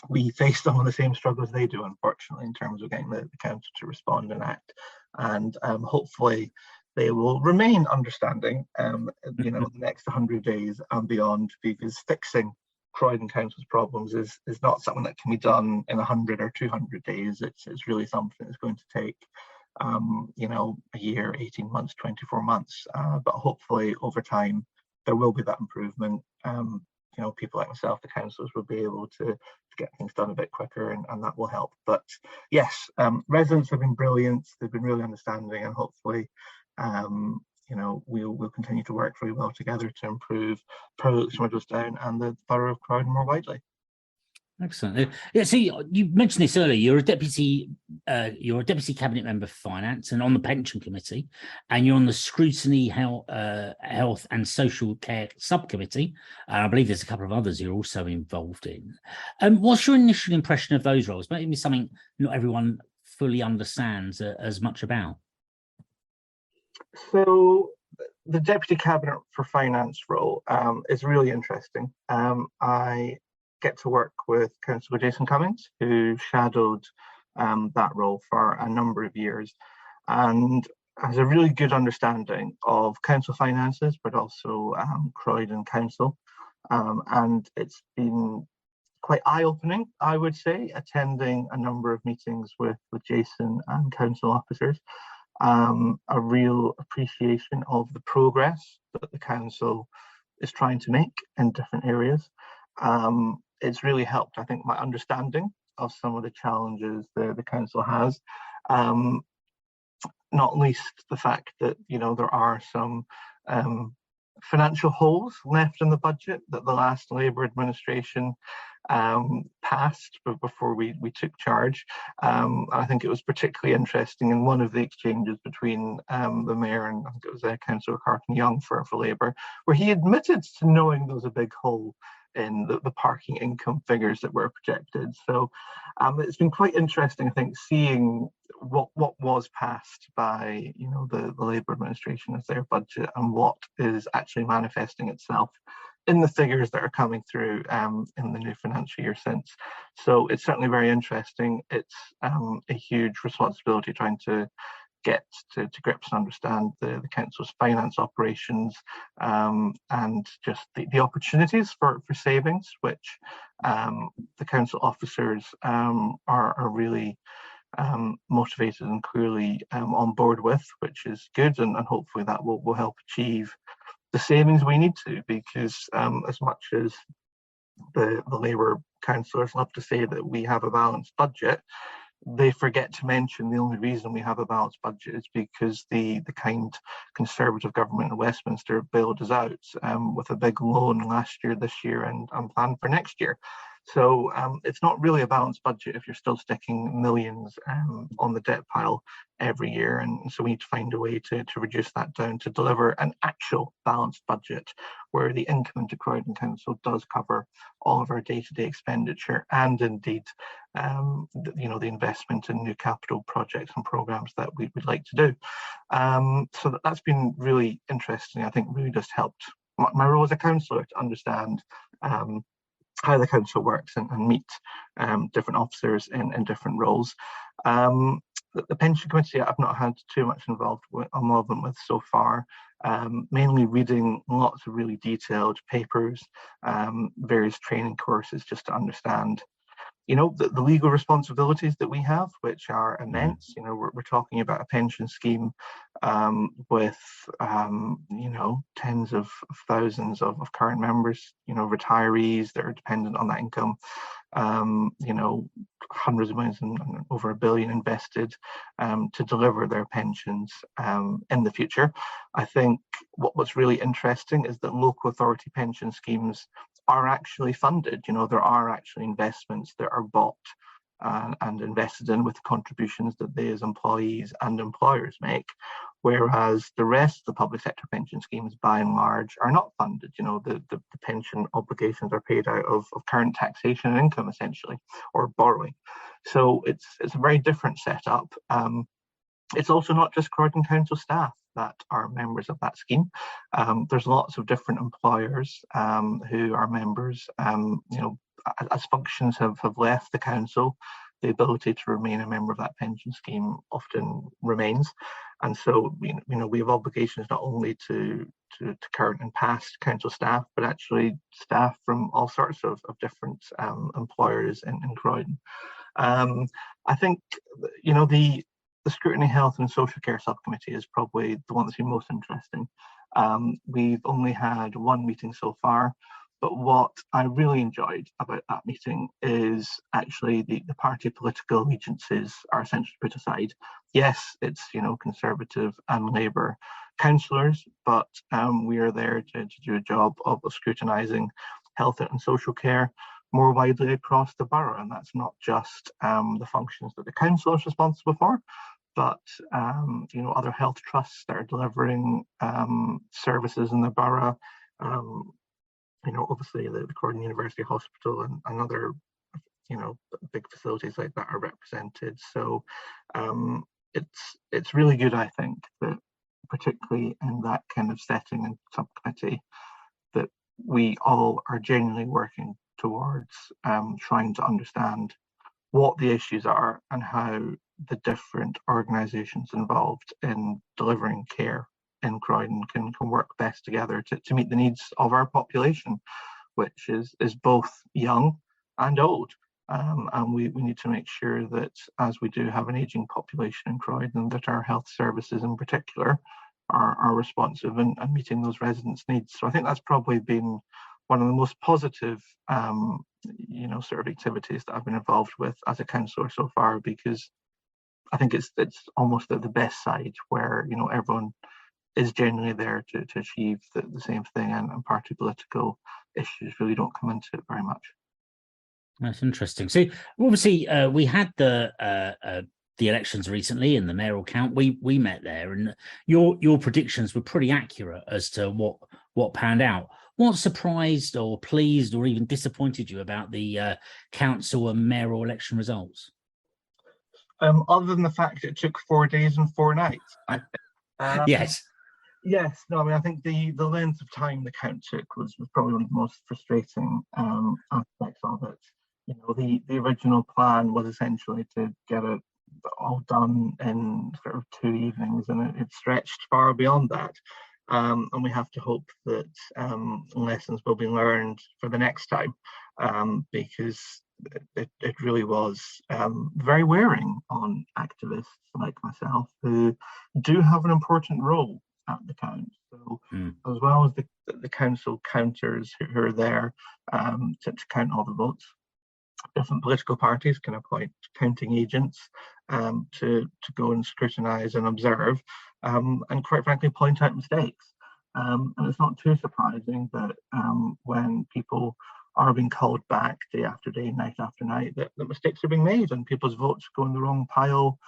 we face some of the same struggles they do, unfortunately, in terms of getting the council to respond and act. And hopefully they will remain understanding, you know, the next 100 days and beyond, because fixing Croydon Council's problems is not something that can be done in 100 or 200 days. It's really something that's going to take, you know, a year, 18 months, 24 months. But hopefully over time, there will be that improvement. You know, people like myself, the councillors, will be able to get things done a bit quicker, and that will help. But yes, residents have been brilliant. They've been really understanding, and hopefully You know, we'll continue to work very well together to improve Purley Oaks Riddlesdown and the borough of Croydon more widely. Excellent. Yeah, see, you mentioned this earlier. You're a deputy cabinet member for finance and on the pension committee, and you're on the scrutiny health and social care subcommittee. I believe there's a couple of others you're also involved in. What's your initial impression of those roles? Maybe something not everyone fully understands as much about. So the deputy cabinet for finance role is really interesting. I get to work with Councillor Jason Cummings, who shadowed that role for a number of years and has a really good understanding of council finances, but also Croydon Council. And it's been quite eye-opening, I would say, attending a number of meetings with Jason and council officers. A real appreciation of the progress that the council is trying to make in different areas. It's really helped, I think, my understanding of some of the challenges the council has. Not least the fact that, you know, there are some financial holes left in the budget that the last Labour administration passed before we took charge. I think it was particularly interesting in one of the exchanges between the mayor and I think it was Councillor Carton Young for Labour, where he admitted to knowing there was a big hole in the parking income figures that were projected. So it's been quite interesting, I think, seeing what was passed by, you know, the Labour administration as their budget and what is actually manifesting itself in the figures that are coming through in the new financial year since. So it's certainly very interesting. It's a huge responsibility trying to get to grips and understand the council's finance operations and just the opportunities for savings, which the council officers are really motivated and clearly on board with, which is good, and hopefully that will help achieve the savings we need to, because as much as the Labour councillors love to say that we have a balanced budget, they forget to mention the only reason we have a balanced budget is because the kind Conservative government in Westminster bailed us out with a big loan last year, this year, and planned for next year. So it's not really a balanced budget if you're still sticking millions on the debt pile every year. And so we need to find a way to reduce that down to deliver an actual balanced budget where the income into Croydon Council does cover all of our day-to-day expenditure and indeed the investment in new capital projects and programs that we'd like to do. So that's been really interesting. I think really just helped my role as a councillor to understand how the council works and meet different officers in different roles. The pension committee I've not had too much involvement with so far, mainly reading lots of really detailed papers, various training courses just to understand, you know, the legal responsibilities that we have, which are immense. You know, we're talking about a pension scheme with, you know, tens of thousands of current members, you know, retirees that are dependent on that income, you know, hundreds of millions and over $1 billion invested to deliver their pensions in the future. I think what's really interesting is that local authority pension schemes are actually funded. You know, there are actually investments that are bought and invested in with the contributions that they as employees and employers make, whereas the rest of the public sector pension schemes by and large are not funded. You know, the pension obligations are paid out of current taxation and income essentially, or borrowing. So it's a very different setup. It's also not just Croydon Council staff that are members of that scheme. There's lots of different employers who are members. You know, as functions have left the council, the ability to remain a member of that pension scheme often remains. And so, you know, we have obligations not only to current and past council staff, but actually staff from all sorts of different employers in Croydon. I think, you know, the Scrutiny Health and Social Care Subcommittee is probably the one that's been most interesting. We've only had one meeting so far But what I really enjoyed about that meeting is actually the party political allegiances are essentially put aside. Yes, it's, you know, Conservative and Labour councillors, but we are there to do a job of scrutinising health and social care more widely across the borough. And that's not just the functions that the council is responsible for, but you know, other health trusts that are delivering services in the borough. You know, obviously the Croydon University Hospital and other, you know, big facilities like that are represented. So it's really good, I think, that particularly in that kind of setting and subcommittee, that we all are genuinely working towards trying to understand what the issues are and how the different organisations involved in delivering care in Croydon can work best together to meet the needs of our population, which is both young and old. And we need to make sure that as we do have an ageing population in Croydon, that our health services in particular are responsive and meeting those residents' needs. So I think that's probably been one of the most positive you know, sort of activities that I've been involved with as a councillor so far, because I think it's almost the best side where, you know, everyone is genuinely there to achieve the same thing, and party political issues really don't come into it very much. That's interesting. So obviously we had the elections recently in the mayoral count. We met there, and your predictions were pretty accurate as to what panned out. What surprised or pleased or even disappointed you about the council and mayoral election results? Other than the fact it took 4 days and 4 nights. Yes. Yes, no, I mean, I think the length of time the count took was probably one of the most frustrating aspects of it. You know, the original plan was essentially to get it all done in sort of 2 evenings, and it stretched far beyond that. And we have to hope that lessons will be learned for the next time, because it really was very wearing on activists like myself who do have an important role at the count. So as well as the council counters who are there to count all the votes, different political parties can appoint counting agents to go and scrutinise and observe, and quite frankly point out mistakes. And it's not too surprising that when people are being called back day after day, night after night, that mistakes are being made and people's votes go in the wrong pile.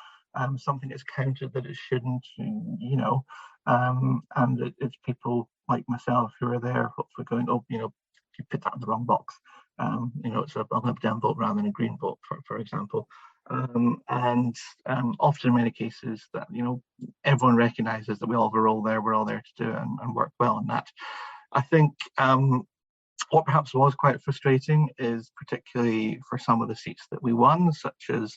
Something is counted that it shouldn't, you know, and it's people like myself who are there hopefully going, oh, you know, you put that in the wrong box. You know, it's a Lib Dem vote rather than a Green vote, for example. And often in many cases that, you know, everyone recognises that we all have a role there, we're all there to do it and work well on that. I think what perhaps was quite frustrating is particularly for some of the seats that we won, such as,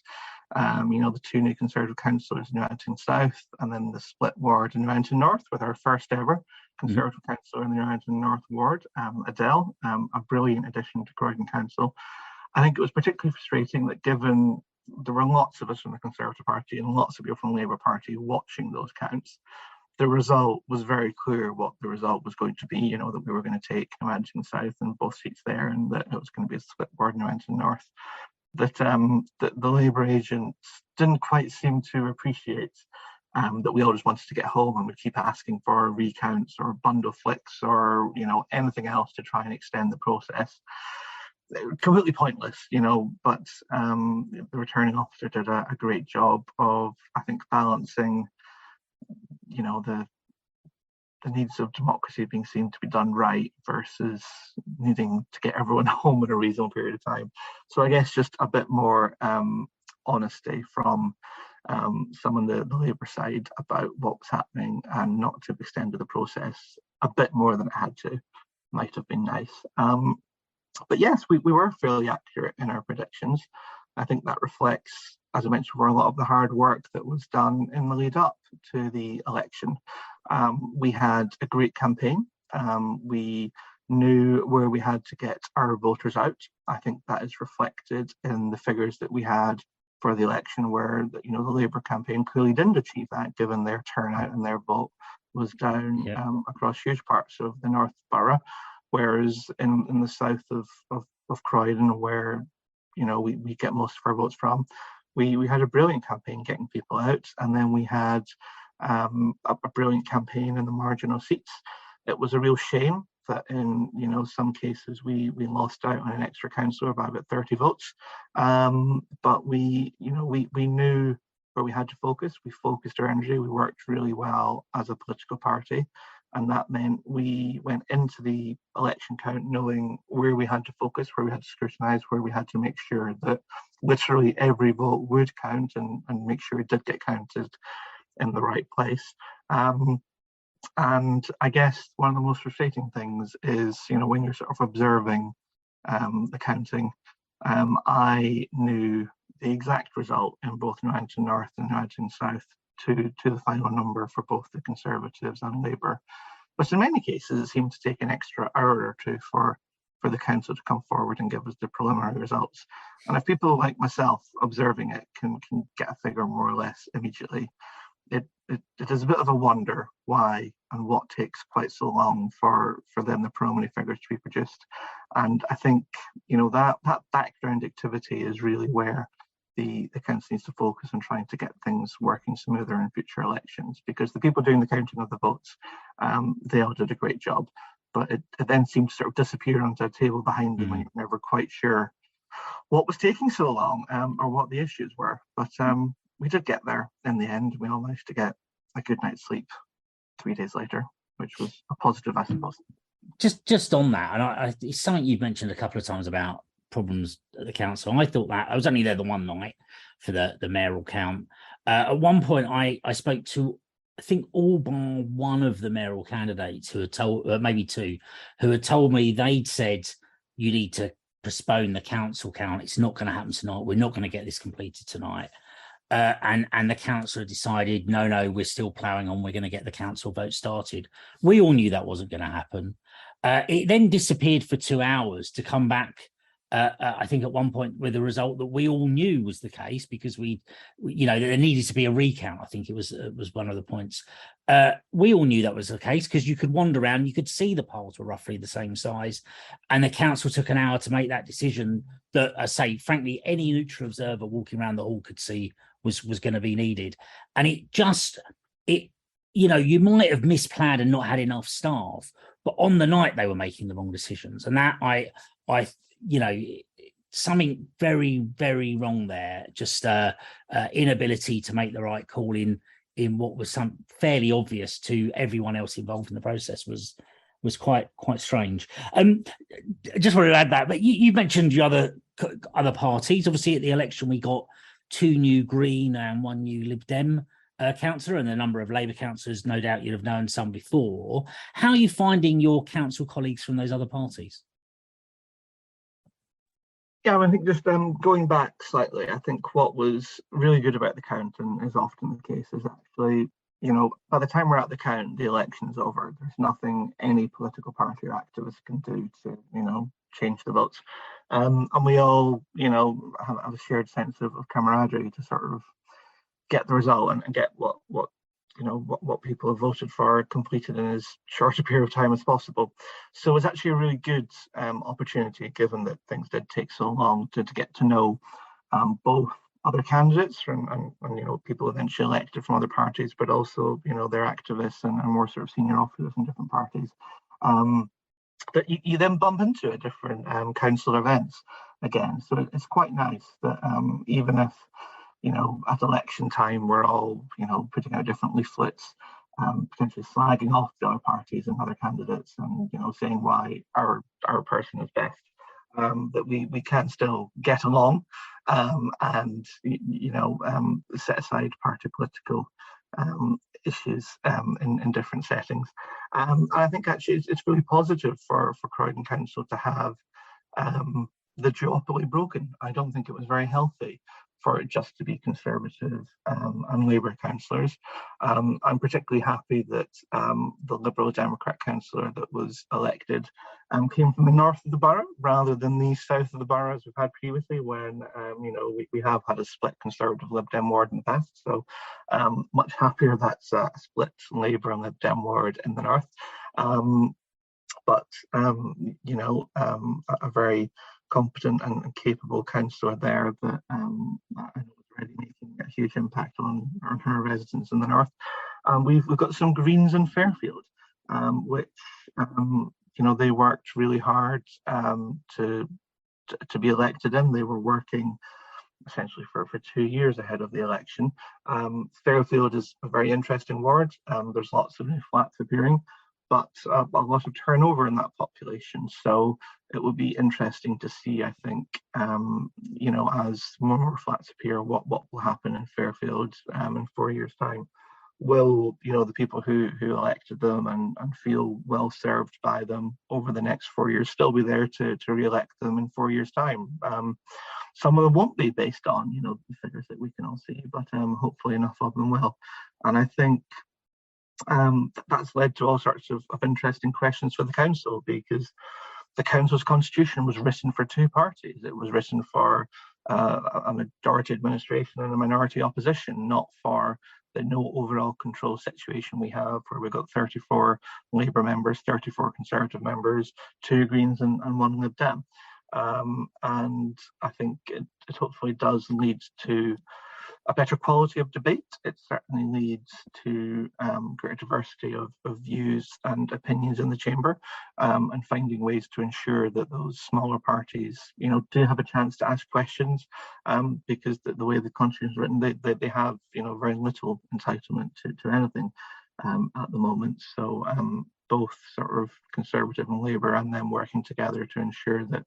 you know, the 2 new Conservative councillors in Newington South, and then the split ward in Newington North with our first ever Conservative councillor in the Newington North ward, Adele, a brilliant addition to Croydon Council. I think it was particularly frustrating that given there were lots of us from the Conservative Party and lots of people from the Labour Party watching those counts, the result was very clear what the result was going to be, you know, that we were going to take Newington South and both seats there, and that it was going to be a split ward in Newington North. That the Labour agents didn't quite seem to appreciate that we all just wanted to get home and would keep asking for recounts or bundle flicks or, you know, anything else to try and extend the process. Completely pointless, you know, but the returning officer did a great job of, I think, balancing, you know, the needs of democracy being seen to be done right versus needing to get everyone home in a reasonable period of time. So I guess just a bit more honesty from some on the Labour side about what was happening, and not to have extended the process a bit more than it had to might have been nice. But yes, we were fairly accurate in our predictions. I think that reflects, as I mentioned before, a lot of the hard work that was done in the lead up to the election. We had a great campaign. We knew where we had to get our voters out. I think that is reflected in the figures that we had for the election, where, you know, the Labour campaign clearly didn't achieve that, given their turnout and their vote was down across huge parts of the North Borough. whereas in the south of Croydon, where we get most of our votes from, we had a brilliant campaign getting people out, and then we had a brilliant campaign in the marginal seats. It was a real shame that in some cases we lost out on an extra councillor by about 30 votes, but we knew where we had to focus. We focused our energy. We worked really well as a political party, and that meant we went into the election count knowing where we had to focus, where we had to scrutinise, where we had to make sure that literally every vote would count, and make sure it did get counted in the right place. And I guess one of the most frustrating things is, when you're sort of observing the counting, I knew the exact result in both Northampton North and Northampton South to the final number for both the Conservatives and Labour. But in many cases, it seemed to take an extra hour or two for the council to come forward and give us the preliminary results. And if people like myself observing it can get a figure more or less immediately, it is a bit of a wonder why and what takes quite so long for then the preliminary figures to be produced. And I think that background activity is really where the council needs to focus on trying to get things working smoother in future elections, because the people doing the counting of the votes, they all did a great job, but it then seems to sort of disappear onto a table behind them when you're never quite sure what was taking so long, or what the issues were. But we did get there in the end. We all managed to get a good night's sleep 3 days later, which was a positive, I suppose. Just on that, and it's something you've mentioned a couple of times about problems at the council. I thought that I was only there the one night for the mayoral count. At one point, I spoke to, I think, all but one of the mayoral candidates who had told, maybe two, who had told me they'd said, you need to postpone the council count. It's not going to happen tonight. We're not going to get this completed tonight. And the council decided, no, we're still ploughing on. We're going to get the council vote started. We all knew that wasn't going to happen. It then disappeared for 2 hours to come back, I think at one point with a result that we all knew was the case, because there needed to be a recount. I think it was one of the points. We all knew that was the case, because you could wander around, you could see the polls were roughly the same size, and the council took an hour to make that decision that, I say, frankly, any neutral observer walking around the hall could see was going to be needed. And you might have misplanned and not had enough staff, but on the night they were making the wrong decisions, and that something very, very wrong there. Just inability to make the right call in what was some fairly obvious to everyone else involved in the process was quite strange. I just wanted to add that, but you mentioned your other parties. Obviously, at the election, we got 2 new Green and 1 new Lib Dem councillor, and a number of Labour councillors. No doubt you'd have known some before. How are you finding your council colleagues from those other parties? Yeah, I think just going back slightly, I think what was really good about the count, and is often the case, is actually, by the time we're at the count, the election's over. There's nothing any political party or activist can do to, change the votes. And we all, have a shared sense of camaraderie to sort of get the result and get what people have voted for completed in as short a period of time as possible. So it's actually a really good opportunity, given that things did take so long, to get to know both other candidates and people eventually elected from other parties, but also their activists and more sort of senior officers in different parties. That you then bump into at different council events again. So it's quite nice that even if at election time, we're all, putting out different leaflets, potentially slagging off the other parties and other candidates, and saying why our person is best. That we can still get along, and set aside party political issues in different settings. And I think actually it's really positive for Croydon Council to have the duopoly broken. I don't think it was very healthy for it just to be Conservative and Labour councillors. I'm particularly happy that the Liberal Democrat councillor that was elected came from the north of the borough rather than the south of the borough as we've had previously, when we have had a split Conservative Lib Dem ward in the past. So much happier that's a split Labour and Lib Dem ward in the north. but a very competent and capable councillor there that I know is already making a huge impact on her residents in the north. We've got some Greens in Fairfield, which they worked really hard to be elected in. They were working essentially for 2 years ahead of the election. Fairfield is a very interesting ward. There's lots of new flats appearing, but a lot of turnover in that population. So it will be interesting to see, I think, as more flats appear, what will happen in Fairfield in 4 years' time. Will the people who elected them and feel well served by them over the next 4 years still be there to re-elect them in 4 years' time? Some of them won't be, based on the figures that we can all see, but hopefully enough of them will. And I think that's led to all sorts of interesting questions for the council, because the council's constitution was written for two parties. It was written for a majority administration and a minority opposition, not for the no overall control situation we have, where we've got 34 Labour members, 34 Conservative members, 2 Greens and 1 Lib Dem. And I think it hopefully does lead to a better quality of debate. It certainly leads to greater diversity of views and opinions in the chamber, and finding ways to ensure that those smaller parties, do have a chance to ask questions, because the way the constitution is written, they have, very little entitlement to anything at the moment. So both sort of Conservative and Labour, and them working together to ensure that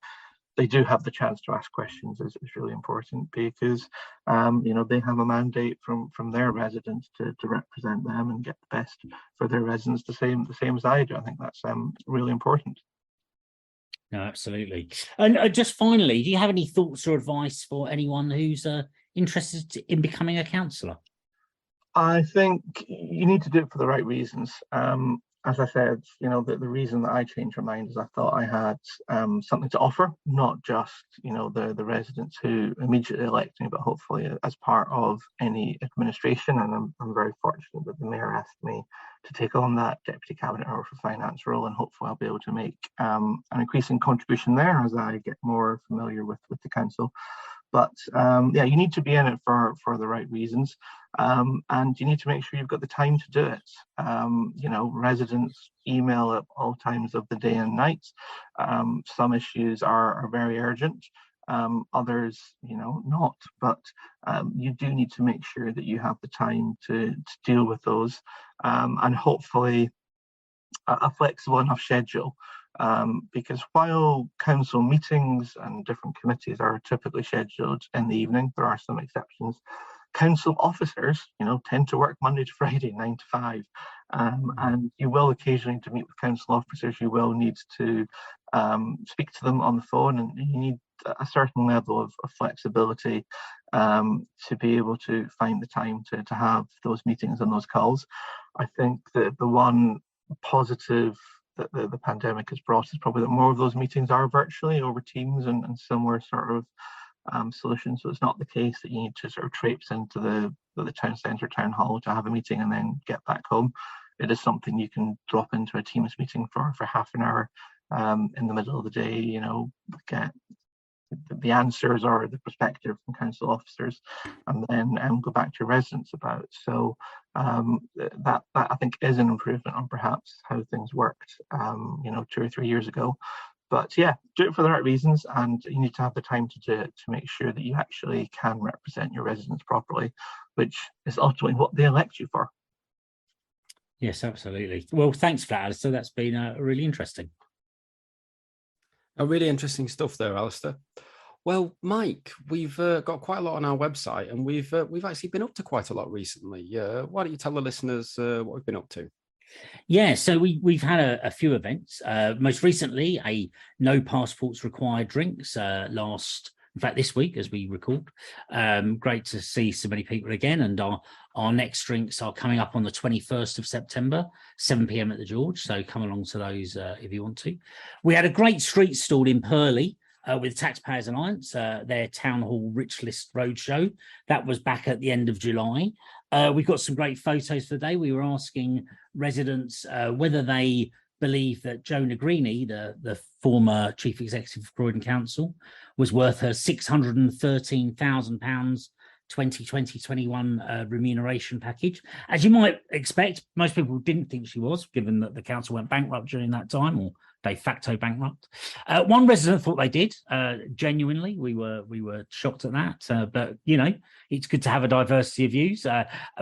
they do have the chance to ask questions is really important, because they have a mandate from their residents to represent them and get the best for their residents, the same as I do. I think that's really important. No, absolutely. And just finally, do you have any thoughts or advice for anyone who's interested in becoming a councillor? I think you need to do it for the right reasons. As I said, the reason that I changed my mind is I thought I had something to offer, not just, the residents who immediately elect me, but hopefully as part of any administration. And I'm very fortunate that the mayor asked me to take on that Deputy Cabinet Member for Finance role, and hopefully I'll be able to make an increasing contribution there as I get more familiar with the council. But you need to be in it for the right reasons, and you need to make sure you've got the time to do it. Residents email at all times of the day and night. Some issues are very urgent, others, not. But you do need to make sure that you have the time to deal with those, and hopefully a flexible enough schedule. Because while council meetings and different committees are typically scheduled in the evening, there are some exceptions. Council officers, tend to work Monday to Friday, 9 to 5, and you will occasionally, to meet with council officers, you will need to speak to them on the phone, and you need a certain level of flexibility to be able to find the time to have those meetings and those calls. I think that the one positive that the pandemic has brought is probably that more of those meetings are virtually over Teams and similar sort of solutions. So it's not the case that you need to sort of traipse into the town centre, town hall to have a meeting and then get back home. It is something you can drop into a Teams meeting for half an hour in the middle of the day, get the answers or the perspective from council officers, and then go back to your residents about. So that I think is an improvement on perhaps how things worked 2 or 3 years ago. But yeah, do it for the right reasons, and you need to have the time to do it to make sure that you actually can represent your residents properly, which is ultimately what they elect you for. Yes, absolutely. Well, thanks for that, Alasdair. That's been really interesting. Really interesting stuff there, Alasdair. Well, Mike, we've got quite a lot on our website, and we've actually been up to quite a lot recently. Why don't you tell the listeners what we've been up to? Yeah, so we've had a few events. Most recently, a no passports required drinks in fact, this week as we record. Great to see so many people again, and our next drinks are coming up on the 21st of September, 7 p.m. at the George. So come along to those if you want to. We had a great street stall in Purley with Taxpayers Alliance, their Town Hall Rich List Roadshow. That was back at the end of July. We've got some great photos for the day. We were asking residents whether they believed that Joe Negrini, the former chief executive of Croydon Council, was worth her £613,000 2020-21 remuneration package. As you might expect, most people didn't think she was, given that the council went bankrupt during that time, or de facto bankrupt. One resident thought they did. Genuinely, we were shocked at that. But it's good to have a diversity of views.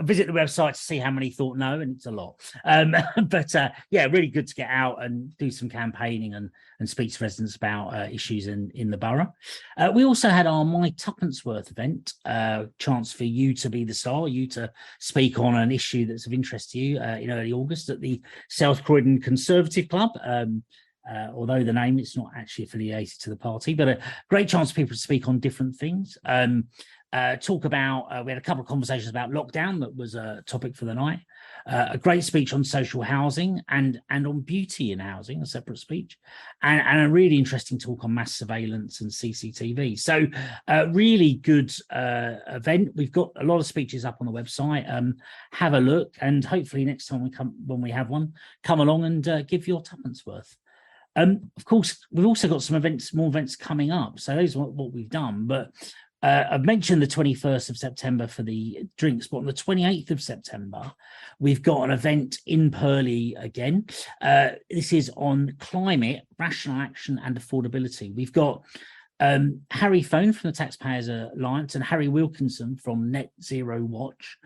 Visit the website to see how many thought no, and it's a lot. But really good to get out and do some campaigning and speak to residents about issues in the borough. We also had our My Tuppence Worth event, chance for you to be the star, you to speak on an issue that's of interest to you in early August at the South Croydon Conservative Club. Although the name, it's not actually affiliated to the party, but a great chance for people to speak on different things. Talk about, we had a couple of conversations about lockdown, that was a topic for the night. A great speech on social housing and on beauty in housing, a separate speech, and a really interesting talk on mass surveillance and CCTV. So really good event. We've got a lot of speeches up on the website. Have a look, and hopefully next time when we have one, come along and give your tuppence worth. Of course, we've also got some more events coming up. So those are what we've done. But I've mentioned the 21st of September for the drinks, but on the 28th of September, we've got an event in Purley again. This is on climate, rational action and affordability. We've got Harry Phone from the Taxpayers Alliance and Harry Wilkinson from Net Zero Watch,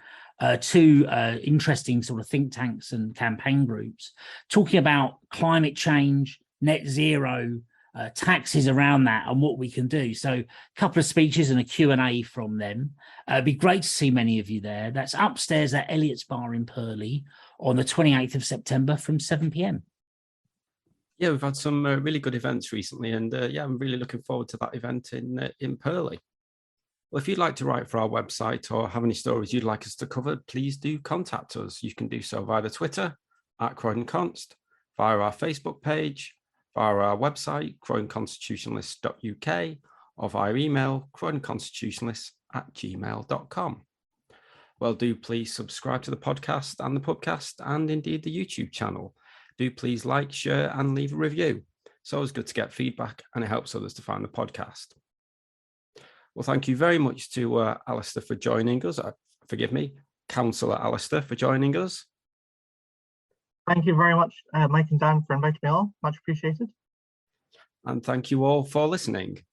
two interesting sort of think tanks and campaign groups, talking about climate change, net zero, taxes around that, and what we can do. So a couple of speeches and a Q&A from them. It'd be great to see many of you there. That's upstairs at Elliot's Bar in Purley on the 28th of September from 7 p.m. Yeah, we've had some really good events recently, and I'm really looking forward to that event in Purley. Well, if you'd like to write for our website or have any stories you'd like us to cover, please do contact us. You can do so via the Twitter at Croydon Const, via our Facebook page, via our website, croydonconstitutionalist.uk, or via email, croydonconstitutionalist@gmail.com. Well, do please subscribe to the podcast and the podcast, and indeed the YouTube channel. Do please like, share, and leave a review. It's always good to get feedback, and it helps others to find the podcast. Well, thank you very much to Alasdair for joining us. Councillor Alasdair for joining us. Thank you very much, Mike and Dan, for inviting me on. Much appreciated. And thank you all for listening.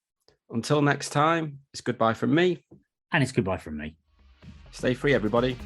Until next time, it's goodbye from me. And it's goodbye from me. Stay free, everybody.